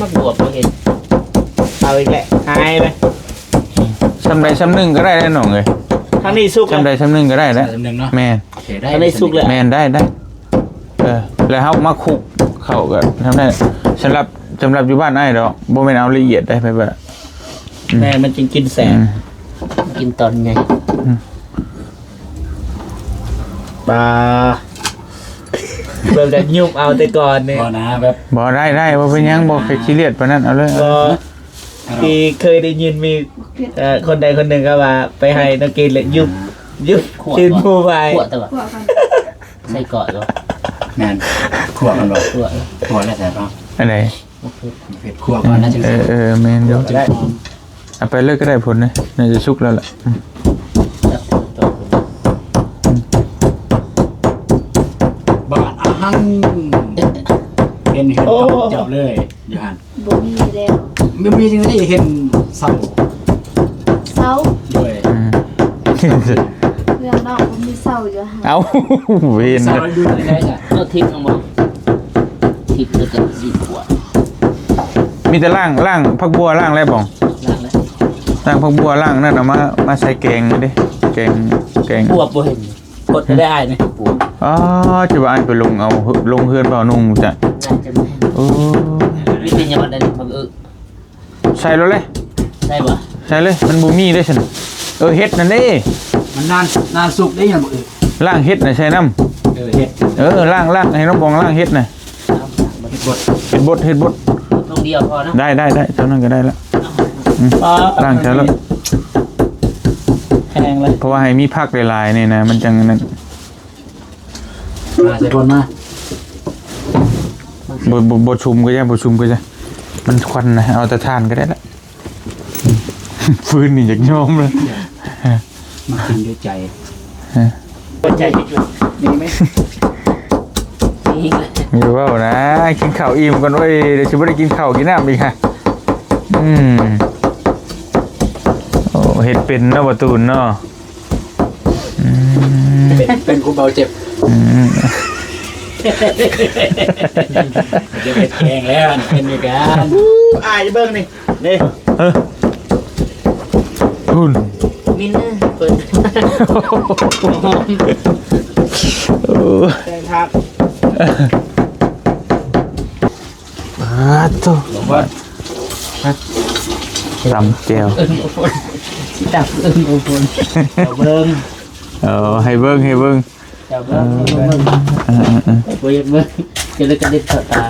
มักบวบเราเห็น เอาอีกแหละหายไป ซ้ำใดซ้ำหนึ่งก็ได้แล้วน้องเอ้ย ทางนี้สุก ซ้ำใดซ้ำหนึ่งก็ได้แล้ว จำหนึ่งเนาะ แม่น โอเคได้ ทางนี้สุกเลย แม่นได้แล้วเฮามาคลุกเข้ากันทำได้สำหรับอยู่บ้านอ้ายดอกบ่แม่นเอาละเอียดได้ไปเบิด แม่มันจึงกินแสบ กินตอนไง ปลาเบิ่งแต่ยุบเอาแต่ก่อนนี่ พอนะแบบ บ่ได้บ่เป็นหยังบ่เคยซีเรียสปานนั้นเอาเลย ก็ที่เคยได้ยินมีคนใดคนหนึ่งก็ว่าไปให้นักกินเลยยุบกินผู้ไป ขวดแต่ว่า พวกกัน ใส่เกาะแล้ว แมนขวบมันบอก ขวด ขวบแล้วแต่ป่ะ อันไหน เผ็ดขวบมันน่าจะ แม่นเดี๋ยว จะได้ เอาไปเลยก็ได้ผลนะน่าจะสุกแล้วล่ะ บาดอาหังเห็นจับเลยยูฮัน บ่มีแล้ว ไม่มีจริงๆเห็นเศร้า เศร้า ด้วย เรื่องนอกบ่มีเศร้าอยู่หั่น เอาเวน เศร้าดูได้จ้ะ ก็ทิพย์ลงมาทิพย์แล้วก็สีขวด มีแต่ล่างผักบัวล่างอะไรบ้อง ล้างแล้ว ล่างผักบัวล่างนั่นเอามาใส่แกงดิแกง บวบบ่เห็น กดได้ไหม บวบ อ๋อจะว่าอันไปลงเฮือนเปล่านุ่งจ้ะ น่าจะไม่ โอ้ วิเป็นยังไงได้บังใส่แล้วเลย ได้ปะ ใส่เลยมันบูมี่ได้ฉันเฮ็ดนั่นเด้ มันนานสุกได้ยังบ่เออ ล่างเฮ็ดน่ะใส่น้ เห็ด ำล่างให้น้องบองล่างเฮ็ดน่ะ เห็ดบด เฮ็ดบด ลงเดียวพอนะ ได้เท่านั้นก็ได้แล้วล่างใส่แล้ว แพงเลย เพราะว่าให้มีผักหลายๆนี่นะมันจังนั้น มาใส่คนมา บ่ชุมก็จะมันควันนะเอาแต่ทานก็ได้ละฟืนนี่อยากยอมเลย มากินด้วยใจ หัวใจนิดนึงมีไหม นี่เลย อยู่ว่านะกินข้าวอิ่มก่อนเว้ยเดี๋ยวฉันไม่ได้กินข้าวกินน้ำอีกค่ะโอ้เห็ดเป็นเนาะประตูนเนาะ เป็นคุณเบาเจ็บจะเป็นแกงแล้วเป็นอยู่กัน อายเบิ่งนี่ คุณ มินเปิด แพงครับ ตัว บอกว่า ตำเจียว จับโอ้โห เบิ่ง ให้เบิ้ง จับเบิ้งเบิ้งจะได้กระดิกตา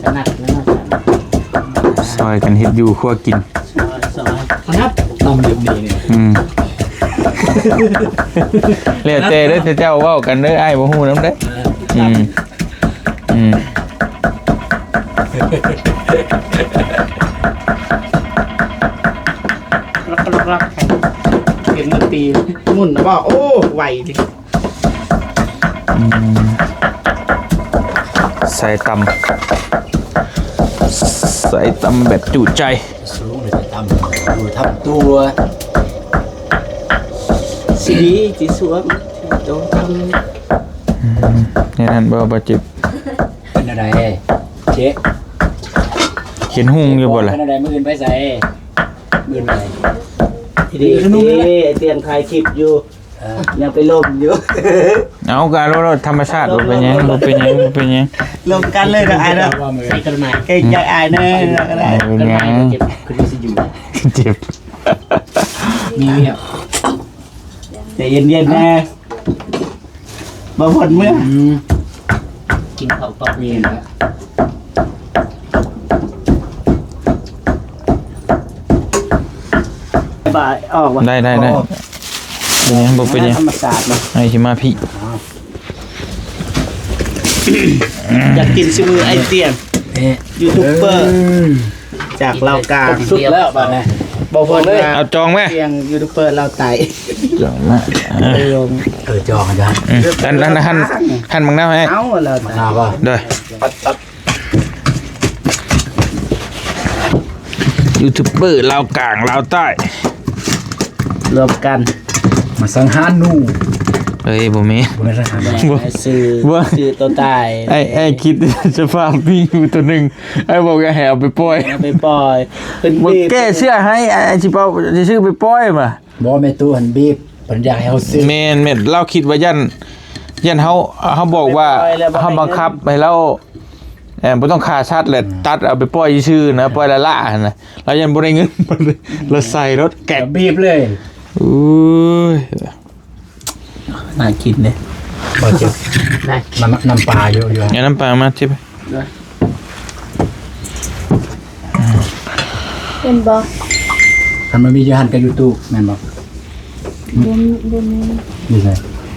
ขนาดนั้น ซอยกันเฮ็ดอยู่คั่วกิน สบาย ครับตำเรียบดีเนี่ย เรียกเต้ได้เจ้าเว้ากันเด้ออ้ายบ่ฮู้นำเด้รักเห็นมันติ ปีหมุนนะบ่โอ้ไวดิ ใส่ตำแบบจุใจ สูงเลยจะทำดูทับตัว สีที่สวมโตท นี่นั่นบ่เจ็บ เป็นอะไรเจ๊ เขียนหุ่งอยู่บ่ล่ะ เป็นอะไรมืออื่นไปใส่มืออะไร ำทีนี้ไอเตียนคลายคลิปอยู่ยังไปลมอยู่ เอาการรถธรรมชาติบ่เป็นหยัง ลงกันเลยนะไอ้เนาะ ว่ามือ ใส่กระหม่ เก่งใจไอ้แน่ก็ได้ กระหม่เจ็บ คือที่สิอยู่ เจ็บ มีเนี่ย ใจเย็นๆนะบ่พ้นเมื่อ กินข้าวตอก มีนะ บ่ายออกว่ะ ได้เป็นหยังบ่เป็นหยัง ธรรมศาสตร์เนาะ ให้สิมาพี่ อยากกินซิมือไอเตียน นี่ ยูทูบเบอร์จากลาวกลาง สุดแล้วบ้านนี้ บ่พ้นเลย เอาจองไหม เตียงยูทูบเบอร์ลาวไต่ จองมา ไปลง จองอาจารย์ หั่นมังนาวให้ เอาแล้ว นาว่า เด้อยูทูบเบอร์ลาวกลางลาวใต้ รวมกัน มาสังหารนู เอ้ยบ่มี บ่ได้สังหาร ซื้อ ว่า ซื้อตัวตาย ไอ้คิดจะฝากพี่อยู่ตัวหนึงไอ้บอกอย่าแหวไปปล่อย เอาไปปล่อยขึ้น บ่ บีบ แก้เสื้อให้ไอ้สิเปาสิซื้อไปปล่อยมา บ่แม่ตู้หันบีบปัญญาให้เฮาซื้อ แม่นเราคิดว่ายันเฮาบอกว่าเฮาบังคับให้เราบ่ต้องค่าชัดแหละตัดเอาไปปล่อยซื่อๆนะปล่อยละละนะเรายันบ่ได้เงินมันเลยเราใส่รถแกะ บีบเลย อุ้ย น่ากินเลย บ่เจ็บน้ำปลาอยู่ อย่าน้ำปลามาทิบ เป็นบ่ คันมันมีอยู่หันกับยูทูบแม่นบ่ บุญนี่ไง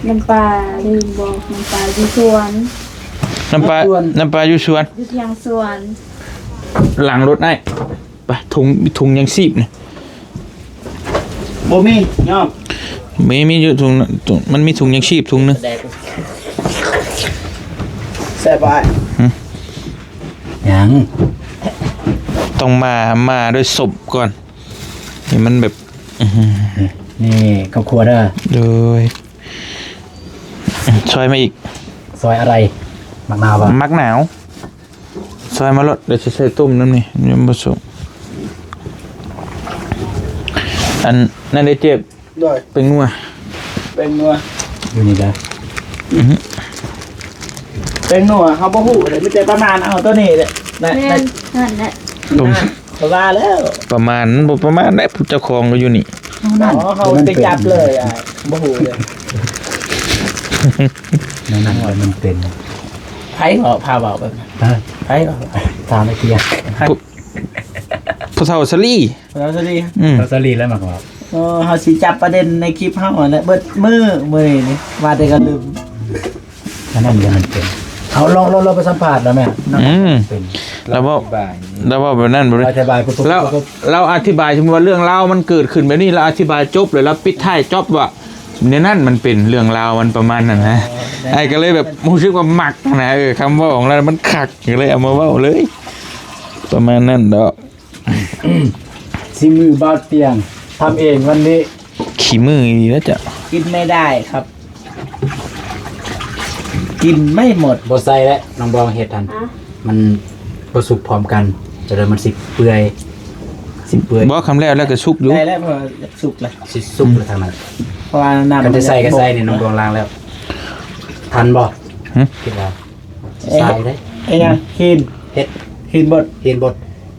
น้ำปลาลืมบอกน้ำปลาอยู่สวน น้ำปลาอยู่สวน อยู่เที่ยงสวน หลังรถได้ไปถุงยังซีบเนี่ย บ่มียอม มีอยู่ถุงมันมีถุงยังชีพถุงนึง แดก แซ่บไป ยัง ต้องมาด้วยศพก่อนนี่มันแบบ นี่ครอบครัวเด้อ โดยซอยมาอีก ซอยอะไรมักนาวบ่ มักหนาวซอยมาลดเดี๋ยวจะใส่ต้มน้ำนี่ยังผสมอันนั่นได้เจ็บ ด้วย เป็นงัว เป็นนัว อยู่นี่เด้อ เป็นนัวเฮาบ่ฮู้เลยมีแต่ประมาณเอาตัวนี้แหละนะ แม่นนั่นแหละ ต้ม ก็ว่าแล้ว ประมาณได้ผู้เจ้าของก็อยู่นี่ อ๋อเฮาไปจับเลยอ่ะบ่ฮู้เลย นั่นมันเป็น ไผก็พาเว้าแบบนั้น ฮะ ไผก็ ตามไอ้เกียร์ ผู้เฒ่าสลี่ เราสิดี เราสลีแล้วมักว่า เฮาสิจับประเด็นในคลิปเฮาแหละเบิดมื้อนี่ว่าแต่ก็ลืม นั่นมันเป็นเอาลองไปสัมภาษณ์แล้วแม่ เป็น แล้วว่าแบบนั้นบ่ได้ อธิบายปุ๊บ เราอธิบายสมมติว่าเรื่องราวมันเกิดขึ้นแบบนี้เราอธิบายจบเลยแล้วปิดท้ายจบว่าในนั้นมันเป็นเรื่องราวมันประมาณนั้นนะไอ้ก็เลยแบบรู้สึกว่าหมักนะคำว่าของเรามันขักก็เลยเอามาเว้าเลย ประมาณนั้นดอก ซิมือบาดเตียงทำเองวันนี้ ขี้มือดีแล้วจ้ะ กินไม่ได้ครับ กินไม่หมด บ่ใส่แล้วน้องบองเฮ็ดทัน มันบ่สุกพร้อมกันจะเลยมันสิเปื่อยบอกคำแรกแล้วก็ซุกอยู่ ได้แล้วพอสุกเลย สิสุกเลยทางนั้น เพราะว่าน้ำ กันจะใส่ก็ใส่นี่น้องบองล้างแล้ว ทันบ่คิดว่าใส่ได้ ไอ้ยังกิน เฮ็ด กินบด เฮ็ดบด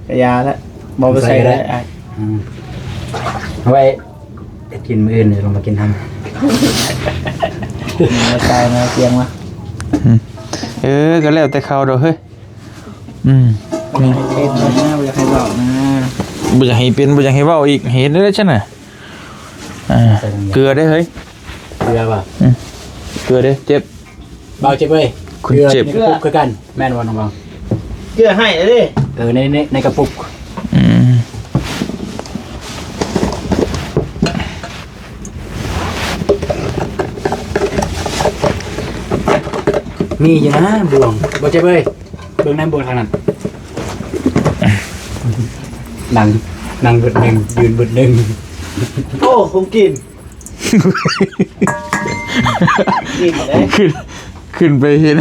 กระยาแล้วบอกไปใส่ได้ไอ้ เอาไว้เฮ็ดกินมื้ออื่นเดี๋ยวลงมากินทำ มาใส่มาเตียงมา ก็แล้วแต่เขาดอกเฮ้ยเป็นนะอยากให้บอกนะ บ่อยากให้เป็นบ่อยากให้เว้าอีกเห็นได้ซั่นน่ะเกลือได้เฮ้ย เกลือป่ะ เกลือได้เจ็บ เบาเจ็บเว้ย คุณเจ็บ ในกระปุกคือกันแม่นบ่น้องบอง เกลือให้เลย ในกระปุก อ มีอยู่นะบวงบ่เจ็บเอ้ยเบิ่งน้ำบวงทางนั้นนั่งเบิดหนึ่งยืนเบิดหนึ่ง โอ้ผมกินกินได้ ขึ้นไปเห็น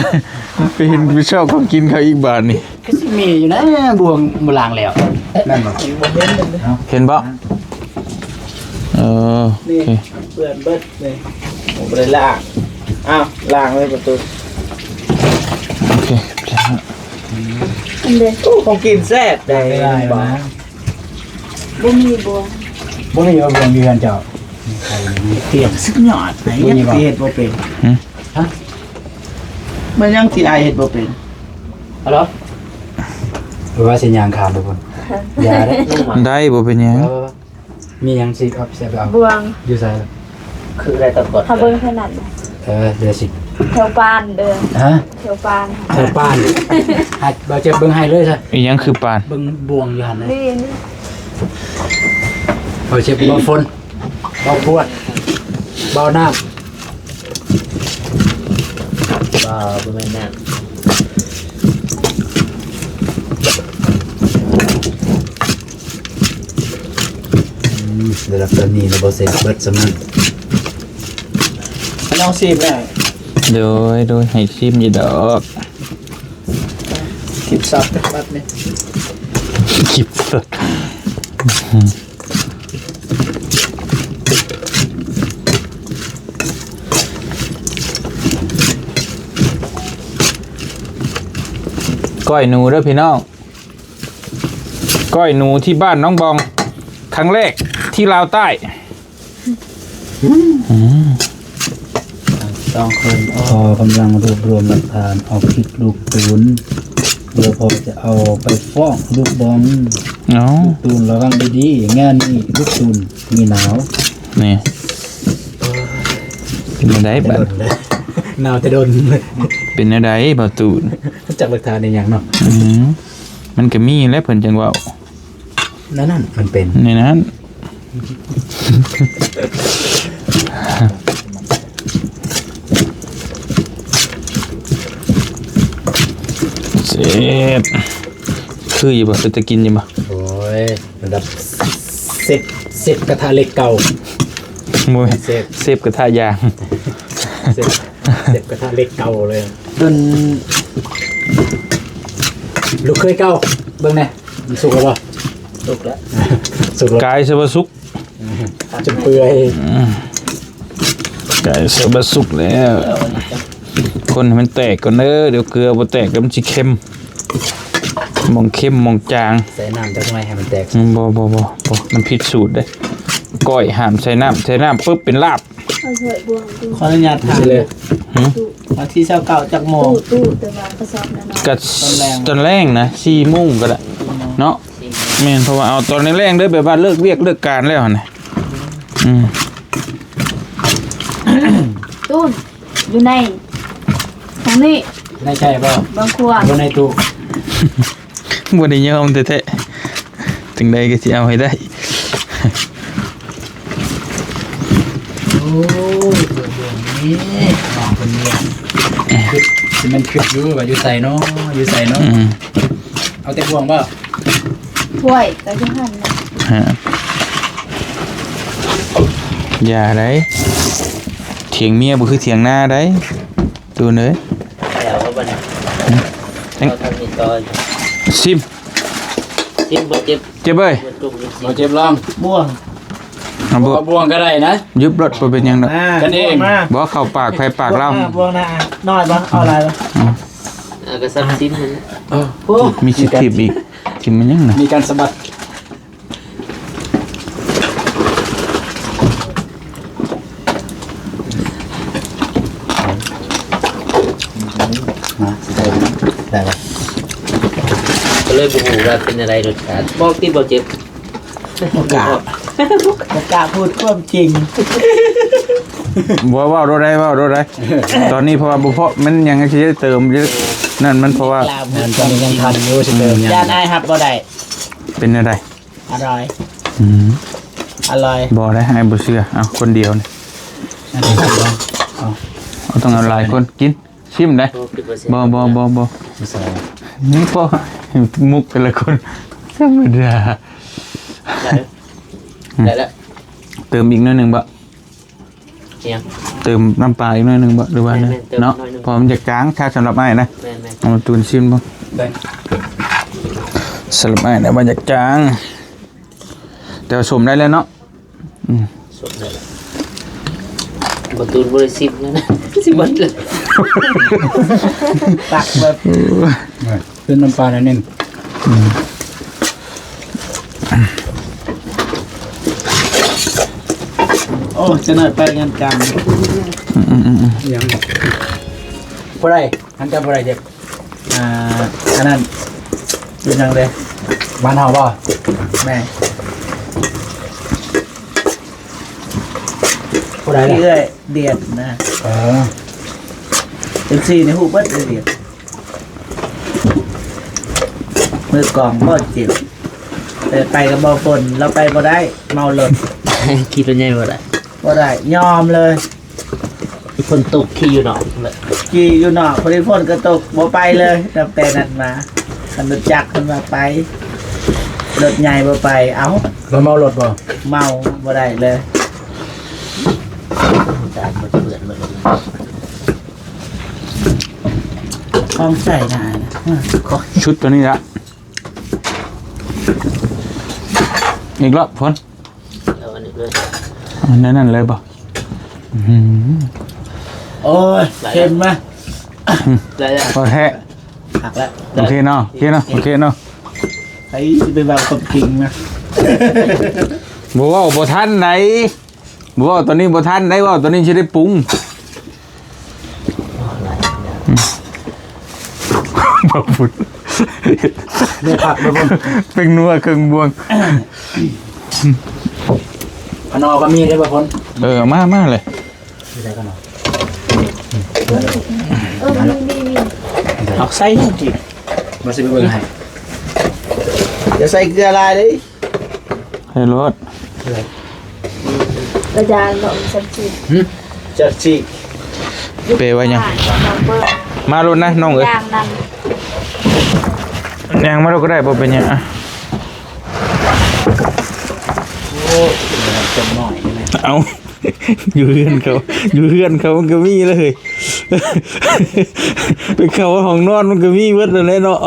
ไปชอบของกินเขาอีกบาทนี่ ก็สิมีอยู่นะบวงบ่ล้างแล้วนั่นบ่ อยู่บนเล่นกันเลย เห็นบ่โอ นี่ เค เปื่อนเบิดเลยผมเลยล้างอ้าวล้างเลยประตู โอเค อันเดียว โอ้ของกินแซ่บได้ ได้ บ่ นะ บ่มีบัว บ่มีว่าบวงอยู่กันเจ้า เปลี่ยนสุดยอดไหนยังสิเฮ็ดบ่เป็นฮะมันยังสิอายเฮ็ดบ่เป็น เอาเหรอหรือว่าสิยางขามทุกคนยาได้ ได้บ่เป็นหยัง มียังสิครับเสียไปเอา บวง อยู่ใส่ คืออะไรตะกด ถ้าเบิ่งขนาดน่ะ เดี๋ยวสิ แถวปานเด้อ ฮะ แถวปาน เธอป้านให้บ่เจ็บเบิ่งให้เลยซะ อีหยังคือปาน เบิ่งบวงอยู่หั่นเลย นี่นี่ บ่เจ็บบ่ฝนบ่ปวดบ่น้ำ บ่บ่แม่นนั่น ระดับตอนนี้เราบ่เสร็จเบิดสมัน น้องซีบได้ โดยให้ชิมอยู่ดอก คลิปซับแบบนี้ คลิปสดก้อยหนูเด้อพี่น้องก้อยหนูที่บ้านน้องบองครั้งแรกที่ลาวใต้ ต้องคน พอกำลังรวบรวมหลักฐานเอาคลิปลูกตูนเดี๋ยวพอจะเอาไปฟ้องลูกบอล เนาะ ตูนระวังดีๆงานนี้ลูกตูนมีหนาว นี่เป็นอะไรบ้าง หนาวจะโดน เป็นอะไรบ่าวตูน จากหลักฐานในอย่างเนาะ มันก็มีและเพิ่นจังเว่า นั่นมันเป็น ในนั้นเจ็บคืออยู่บ่เป็นตะกินอยู่บ่ โอ้ยระดับเซตกระทะเหล็กเก่า มวยเซฟกระทะยาง เซตกระทะเหล็กเก่าเลย จน ลูกเคยเก่าเบิ่งแน่มันสุกแล้วบ่ สุกแล้ว สุกแล้ว กายสบสุก จนเปื่อย กายสบสุกแล้ว คนให้มันแตกก่อนเด้อเดี๋ยวเกลือบ่แตกแล้วมันสิเค็มมองเข้มมองจาง ใส่น้ำจักหน่อยให้มันแตก บ่มันผิดสูตรเด้ก้อยห้ามใส่น้ำปุ๊บเป็นลาบ เอาเถอะบวงตู้ ขออนุญาตถาม เลย วันที่29จักโมง ตู้แต่ว่ากระสอบนั่นเนาะ ก็ตอนแรกนะ4 โมงก็ได้เนาะแม่นเพราะว่าเอาตอนแรกๆเด้อแบบว่าเลิกเวียกเลิกการแล้วหั่นน่ะ ตู้อยู่ในทางนี้ ได้ใจบ่ บางครัว บ่ในตู้ บ่ได้ยอมแท้ๆถึงใดก็สิเอาให้ได้ โอ้ยนี่น้องคนนี้สิมันคิดอยู่ว่าอยู่ใส่เนาะอยู่ใส่เนาะเอาแต่พวงบ่ ถ้วยก็จะหั่นนะ ฮะอย่าได้เถียงเมียบ่คือเถียงหน้าได้ตัวเด้อ แล้วก็บ่ได้เอาทำนี่ต่อ ซิม ทิ่มบ่เจ็บ เจ็บเอ้ย บ่จุกนี่สิ บ่เจ็บลอง บ่วง เอาบ่ เอาบวงก็ได้นะ ยุบรถบ่เป็นหยังดอก กันเอง มา บ่เข้าปากไผปากเรา บ่วงนะน้อยบ่เอาอะไรบ่ ก็ซับซิมมัน โอ้ มีสิทิบอีกทิมมันยังน่ะ มีการสะบัดมาใส่ได้ป่ะ ก็เลยบ่ฮู้ว่าเป็นอะไรรสชาติบอกที่บ่เจ็บ บ่กล้าบ่กล้าพูดความจริง บ่เว้าโดได้ตอนนี้เพราะว่าบ่พอมันยังสิได้เติมเยอะนั่นมันเพราะว่า มันตอนนี้ยังทันอยู่สิเดิมยัง ย่านอายครับบ่ได้ เป็นอะไร อร่อย อืม อร่อย บ่ได้ให้บ่เชื่อเอาคนเดียวนี่เอาต้องเอาหลายคนกิน ชิมได้ โอ้คิดว่าเสีย บ่นี่พอมุกแต่ละคนธรรมดา ได้แล้ว เติมอีกหน่อยหนึงบ่ เอียง เติมน้ำปลาอีกหน่อยหนึงบ่หรือว่า แม่นๆเติม เนาะ หน่อยหนึ่ง พอมันจะจางถ้าสำหรับอ้ายนะ แม่น เอามาตูนชิมบ่ ได้ สำหรับอ้ายนะมันจะจางแต่ว่าสมได้แล้วเนาะ ๆสดได้แล้วประตูบริสิบแล้วนะสิบัดเลย ตักแบบ ขึ้นน้ำปลาหน่อยนึงโอ้จะน่าไปงานกัน ยังบ่ได้อันจำบ่ได้เจ็บ อันนั้นอยู่ยังเลย บ้านเฮาบ่ แม่ บ่ได้ เรื่อยเดียดนะ เออ เป็นซีในหูเบิดเดียดมือกล่องก็เจ็บแต่ไปกับบ่ฝนเราไปบ่ได้เมาหลด คิดว่าใหญ่บ่ได้ บ่ได้ยอมเลย อีกคนตกขี้อยู่หนอกเลย ขี่อยู่นอกพอดีฝนก็ตกบ่ไปเลยตั้งแต่นั้นมาคันรถจักรขึ้นมาไปรถใหญ่บ่ไปเอ้า เราเมารถบ่ เมาบ่ได้เลย จานมันเปื่อนหมดเลย ต้องใส่หน้านะ ชุดตัวนี้ละอีกรอบพ้น เอาอันนี้เลย อันนั่นเลยป่ะ โอ้ยเค็มไหม ได้แล้ว โอเค หักแล้ว โอเคเนาะโอเคเนาะโอเคเนาะ ไอ้จะไปแบบกับกิงนะ บัวบัวท่านไหนบัวตัวนี้บัวท่านไหนว่าตัวนี้จะได้ปรุงบักฟุด ได้ผักบ่พุ่น เป็นนัวเครื่องบวง พนอก็มีได้บ่พุ่น มาเลย ได้กันเนาะ มี เอาใส่จริง บ่สิไปเบิ่งให้ จะใส่เกลือลายเลย ให้รถ กระจายหน่อยสักที จะสิ เปไว้ยัง น้องเบิร์ด มารถนะน้องเอ้ย ย่างนั่น ยังมาเราก็ได้บ่เป็นยังอ่ะ จมหน่อยนะ เอาอยู่เฮือนเขามันก็มีเลยไปเขาห้องนอนมันก็มีเบิดเลยเนาะ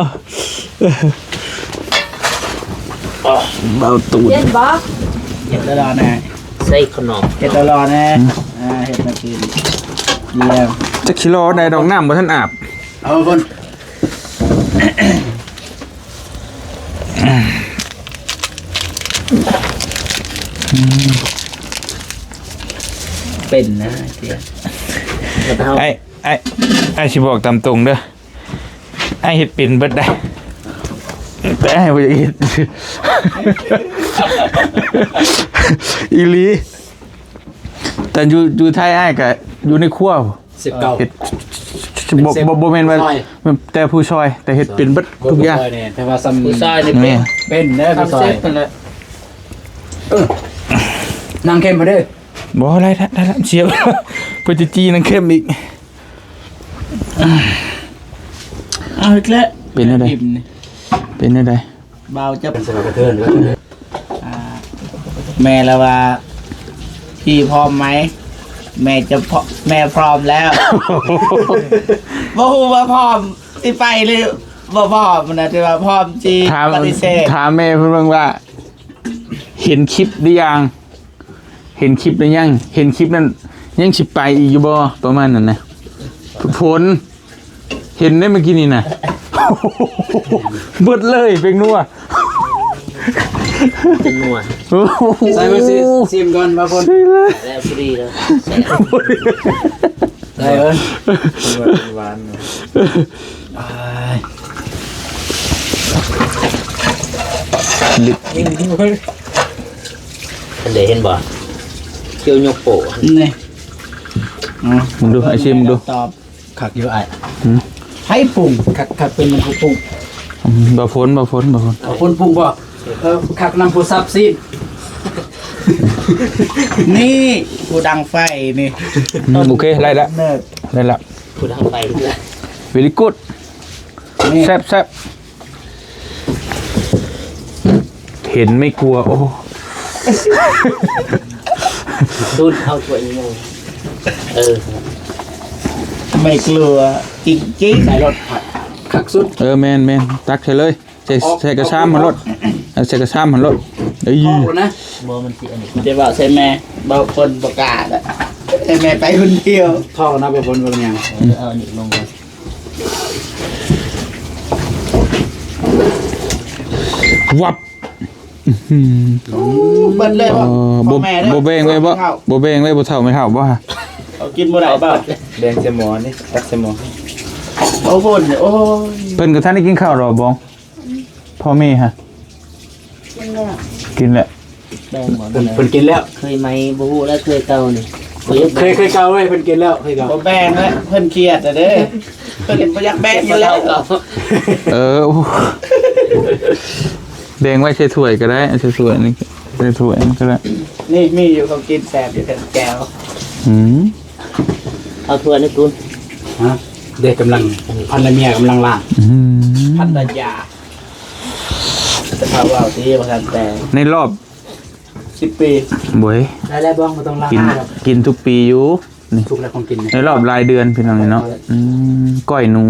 เบาตูด เย็นบอก เห็ดตลอดนะ ใส่ขนม เห็ดตลอดนะเห็ดมากินเยี่ยม จักคิโลได้ดอกน้ำบ่ทันอาบ เอาพุ่น เป็นนะเจีย ไอ้สิบอกตามตรงเด้อไอ้เฮ็ดเป็นเบิดได้แต่ไอ้บ่อยากเฮ็ดอีหลีแต่อยู่ไทยไอ้ก็อยู่ในครัว 19 เฮ็ดบ่แม่นว่าแต่ผู้ช่วยแต่เฮ็ดเป็นเบิดทุกอย่าง เนี่ยแต่ว่าซ้ำ ผู้ชายนี่ นี่ เป็นเด้อผู้ ทำ ซอ เซ็ ย ตกันเลย นางเข้มมาเด้อ บ่อะไรได้ละเสียบเพื่อจะจีนังเข้มอีก เอาอีกแล้ว เป็นอะไร อิ่มนี่ เป็นอะไร เบาจะ เป็นสบายกระเทือนด้วย แม่ละว่าพี่พร้อมไหมแม่จะพร้อมแม่พร้อมแล้วบ่ฮู้ว่าพร้อมสิไปหรือบ่พร้อมนะที่ว่าพร้อมจี ถาม ปฏิเสธ ถามแม่เพิ่นเบิ่งว่า เห็นคลิปหรือยังเห็นคลิปหรือยังเห็นคลิปนั้นยังสิไปอีกอยู่บ่ประมาณนั้นนะผลเห็นได้เมื่อกี้นี่น่ะเบิดเลยเป็นนัว จะนัว โอ้โห ใส่ไปสิซิมก่อนมาพุ่น ใช่เลย แล้วพอดีแล้วใส่ ใส่เอิ้น หวาน ลิบ อันเดเห็นบ่เกี่ยวยกโปะ นี่ มึงดูไอ้ชิมมึงดู ตอบ ขักอยู่ไอ้ ให้ปรุง ขักเป็นมันผู้ปรุง บ่ฝน เอาคนปรุงบ่ขักนำผู้ซับซีน นี่กูดังไฟนี่ โอเคไล่ละ เนิร์ด ได้ละ กูทำไปเลย very good แซ่บแซ่บเห็นไม่กลัวโอ้ ดูดเอาตัวเองไม่กลัวจริงๆใส่รถขักสุด แมนตักใส่เลยใส่กระชามมันรถใส่กระชามมันรถเอ้ย นะ บอมันสิอันนี้ จะบอกใส่แม่บอกคนประกาศใส่แม่ไปคนเดียวท่อนะไปบนบนยัง เอาอันนี้ลงก่อน วับ เบิ้ลเลยว่าพ่อแม่เลย โบเบงไว้บ่โบเบงไว้บ่เท่าไม่เท่าบ่ฮะ เอากินบ่ได้เปล่า แดงเสมอนี่ตักเสมอ โอ้บนโอ้ย เพิ่นกับท่านได้กินข้าวหรอบองพ่อแม่ฮะ มันเนี่ย กินแหละ แบ่งหมด เพิ่นกินแล้ว เคยไหมบูฮูแล้วเคยเก่านี่ เคยเกาไว้เพิ่นกินแล้วเคยเกา บ่แบ่งแล้วเพิ่นเครียดอ่ะเด้เพิ่นบ่อยากแบ่งอยู่แล้ว โอ้แบ่งไว้ใส่ถ้วยก็ได้ใส่ถ้วยนี่ใส่ถ้วยมันก็ได้ นี่มีอยู่เขากินแซ่บอยู่แต่แก้ว เอาถ้วยนี่คุณ ฮะเด็กกำลังพันละเมียกำลังล่าง พันตยาจะพาว่าที่ประกันแต่ ในรอบ 10 ปี บ่ย ได้แล้วบ้องมาต้องล่าง กินทุกปีอยู่นี่ ทุกแล้วของกิน ในรอบรายเดือนพี่น้องเนาะก้อยหนู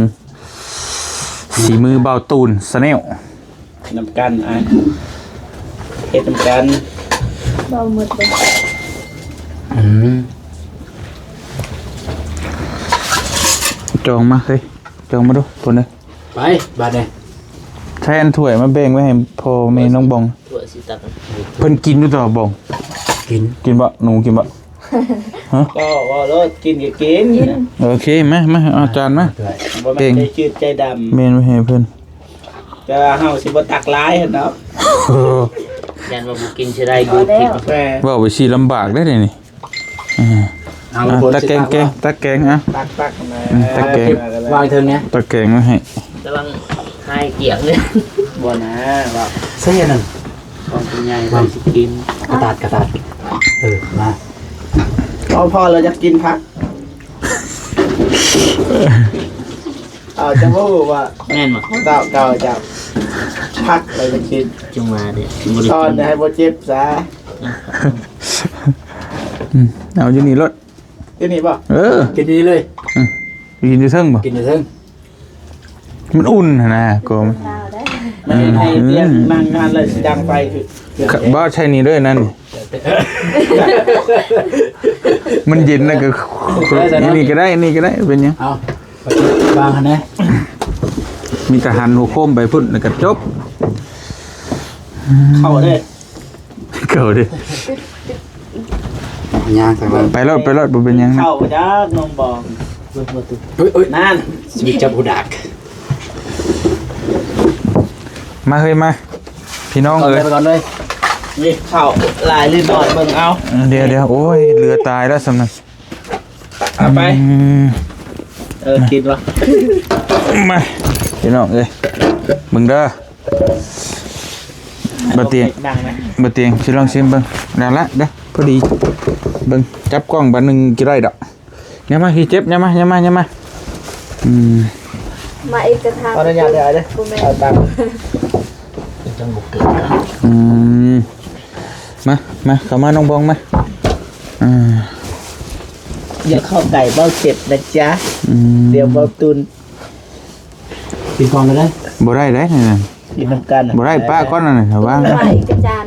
สีมือเบาตูนสแนล น้ำกันอ่ะเฮ็ดน้ำกัน เบาหมดเลย จองมาเฮ้ยจองมาดูคนเลย ไปบาดเนี่ย ใช้อันถ้วยมาแบ่งไว้ให้พ่อแม่น้องบอง ถ้วยสิตัก เพิ่นกินอยู่ต่อบอง กินบ่หนูกินบ่ ก็ว่ารถกินก็กิน โอเคมาเอาจานมา บ่แม่นใจจืดใจดำ เมนไว้ให้เพิ่น แต่เฮาสิบ่ตักหลายหั่นเนาะ ยันว่าบุกินจะได้ดูผิด แม่ ว่าไปสิลำบากได้อนี่ตะแกงตะแกงอ่ะ ตักมา ตะแกง วางเทิงเนี้ย ตะแกงไว้ให้ กำลังให้เกี่ยงเนี่ย บ่นะว่า เส้นนั่น ของคุณยายว่าสิกิน กระตาดมา พอเราจะกินผักจะพูดว่า แน่นมั้ง เก่าจะพักไปจะกิน จงมาเดี๋ยว ตอนจะให้โบเจ็บซะ เอาอยู่นี่รถ ที่นี่ป่ะ กินดีเลย กินอยู่เทิงบ่ กินอยู่เทิง มันอุ่นนะโกม ดาวได้ ไม่ให้เรียกนั่งงานเลยดังไปคือ บ่ใช่นี่เด้อนั่นมันเย็นนะก็นี่ก็ได้นี่ก็ได้เป็นหยัง เอาวางนะ มีทหารหัวโคมไปพุ่นแล้วก็จบ เข้าได้ เก่าดิ ย่างใส่บ้าง ไปรถบ่เป็นหยังนะ เข้าจ้านมบอง เฮ้ย นั่น สวิตจับหูดัก มาเฮ้ยมาพี่น้อง เอา เอ้ เลย ยไปก่อนเลย นี่เข้าลายลื่นหน่อยเบิ่งเอา เดี๋ยวโอ้ยเรือตายแล้วสำนัก เอาไปกินวะ มาพี่น้องเอ้ยมึงเด้อบ่เตียง ดังไหม บ่เตียงสิลองชิมเบิ่งนั่นละเด้อพอดีเบิ่งจับกล้องบัดนึงกี่ได้ดอกอย่ามาพี่เจ็บอย่ามามาอีกกระทะ ขออนุญาตเดี๋ยวเด้อเอาตังค์ จังบุกเกิด มาเข้ามาน้องบองมา อย่าเข้าไก่เบ้าเจ็บนะจ๊ะเดี๋ยวเบ้าตุน กินก่อนเลยได้ บ่ได้เด้นี่น่ะ กินน้ำกัน บ่ได้ป้าก้อนนั่นน่ะถ้าว่าง มาอีกกระจาน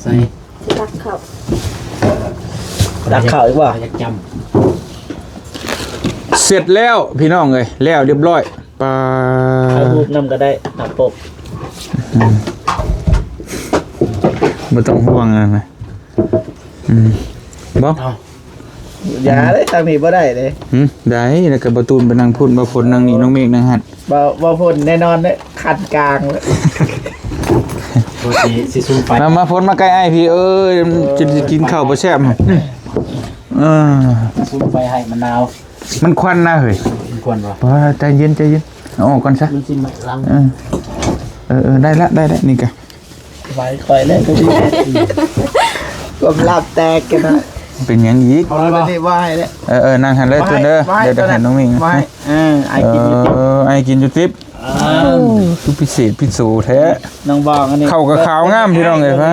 ใส่ สิตักเข้า ตักข้าวอีกว่า อยากจ เสร็จแล้วพี่น้องเอ้ยแล้วเรียบร้อยปลา เอารูปนำก็ได้ตับปก บ่ต้องห่วงนะบ่ อย่าเลยทางนี้บ่ได้เลย ได้แล้วก็ประตูนไปนั่งพุ่นบ่ฝนนั่งนี่น้องเมฆนั่งหัด บ่พ่นแน่นอนเลยคันกลางเลย ำโรตีซีซูไป มาฝนมาใกล้อ้ายพี่เอ้ยจะกินข้าวบ่แซ่บซูไปให้มะนาว มันควันนะเฮ้ย ควรป่ะ บ่ใจเย็นเอาออกก่อนซะ มันสิมาลัง ได้ละนี่กะ ไว้คอยเลยก็ดีก็ลาบแตกกันนะ เป็นหยังอีก เอาเลยนี่ว่าให้เลย นั่งหันเลยตัวเด้อเดี๋ยวหันน้องมิง ว่าให้ไอ้กินอยู่ ไอ้กินอยู่ติ๊บคือพิเศษพิสูแท้ น้องบอกอันนี้ เข้ากับขาวงามพี่น้องเลยพะ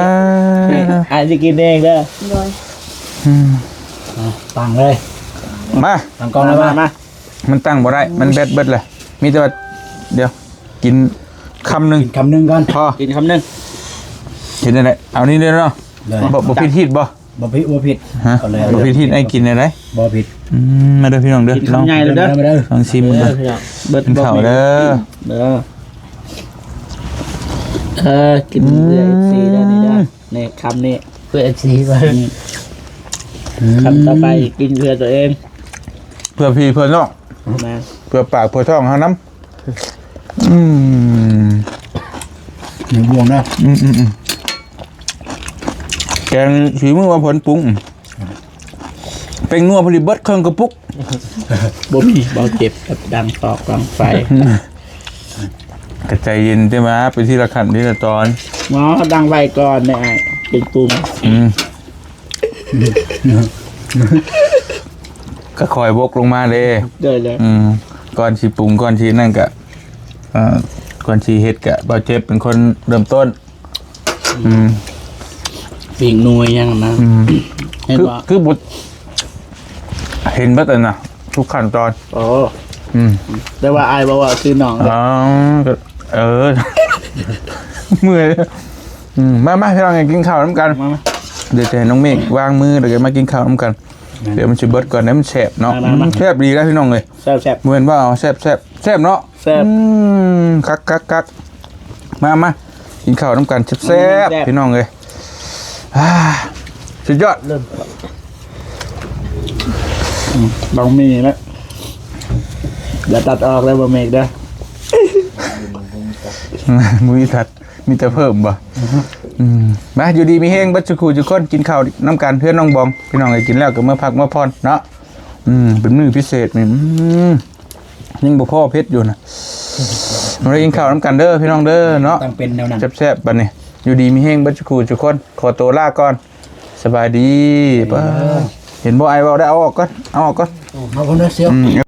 ไอ้จะกินเองเด้อ โดย ตั้งเลย มา ตั้งกล้องเลยมา มันตั้งบ่ได้มันแบดเบิดเลยมีแต่ว่าเดี๋ยวกินคำหนึ่ง กินคำหนึ่งก่อน พอ กินคำนึง เห็นอะไรเอานี่เลยเนาะ เลย บ่ผิดทิศบ่ บ่ผิดบ่ผิด ฮะ เอาเลย บ่ผิดทิศไอ้กินอะไร บ่ผิด มาเด้อพี่น้องเด้อ กิน ลอง คำใหญ่เลยเด้อ มาเด้อ ลองชิมมัน เด้ เด้ อ อ เบิด กินข้าวเด้อ เด้อกินเรื่อยสีได้นี่ได้นี่คำนี้ เพื่อชีว่า คำต่อไปกินเพื่อตัวเอง เพื่อพี่เพื่อน้อง มา เพื่อปากเพื่อท้องเฮาน้ำ หนึ่งบวงนะ แกงฝีมือว่าผลปรุงเป็นนัวผลิตเบิดเครื่องกระปุก บ่มีบ่เจ็บกับดังตอกกลางไฟ กระใจเย็นใช่ไหมไปที่ละขันที่ละตอน หมอดังไฟก่อนเนี่ยเป็นปรุง ก็คอยบกลงมาเลย เด้อเลย ก่อนชีปรุงก่อนชีนั่นกะก่อนชีเฮ็ดกะบ่าวเจ็บเป็นคนเริ่มต้น ปีกนัวยังนะเห็น คือ บ่ คือบุตรเห็นบัดนะทุกขั้นตอน โอ้แต่ว่าอายบอกว่าคือน้อง อ๋อก็เมื่อยมาพี่น้องกินข้าวน้ำกัน มา เดี๋ยวจะให้น้องเมฆวางมือเดี๋ยวจะมากินข้าวน้ำกัน เดี๋ยวมันจะเบิดก่อนนะมันแซ่บเนาะแซ่บดีแล้วพี่น้องเลย แซ่บ เหมือนว่าแซ่บเนาะ แซ่บ คักมากินข้าวน้ำกันแซ่บพี่น้องเลยสุดยอด บางมีนะอย่าตัดออกเลยบ่เมกเด้อ มือถัดมีแต่เพิ่มบ่มาอยู่ดีมีแห้งบัดจุคูจุคนกินข้าวน้ำกันเพื่อนน้องบองพี่น้องเลยกินแล้วก็เมื่อพักเมื่อพรเนาะเป็นมื้อพิเศษนี่ยังบ่พ่อเพชรอยู่นะมาได้กินข้าวน้ำกันเด้อพี่น้องเด้อเนาะ ตั้งเป็นแนวนั้น แซ่บๆบัดนี้อยู่ดีมีแห้งบัดจุคูจุคนขอตัวลาก่อนสบายดีป้าเห็นบ่ไอ้เว้าได้เอาออกก่อน เอาคนเดียวเสียว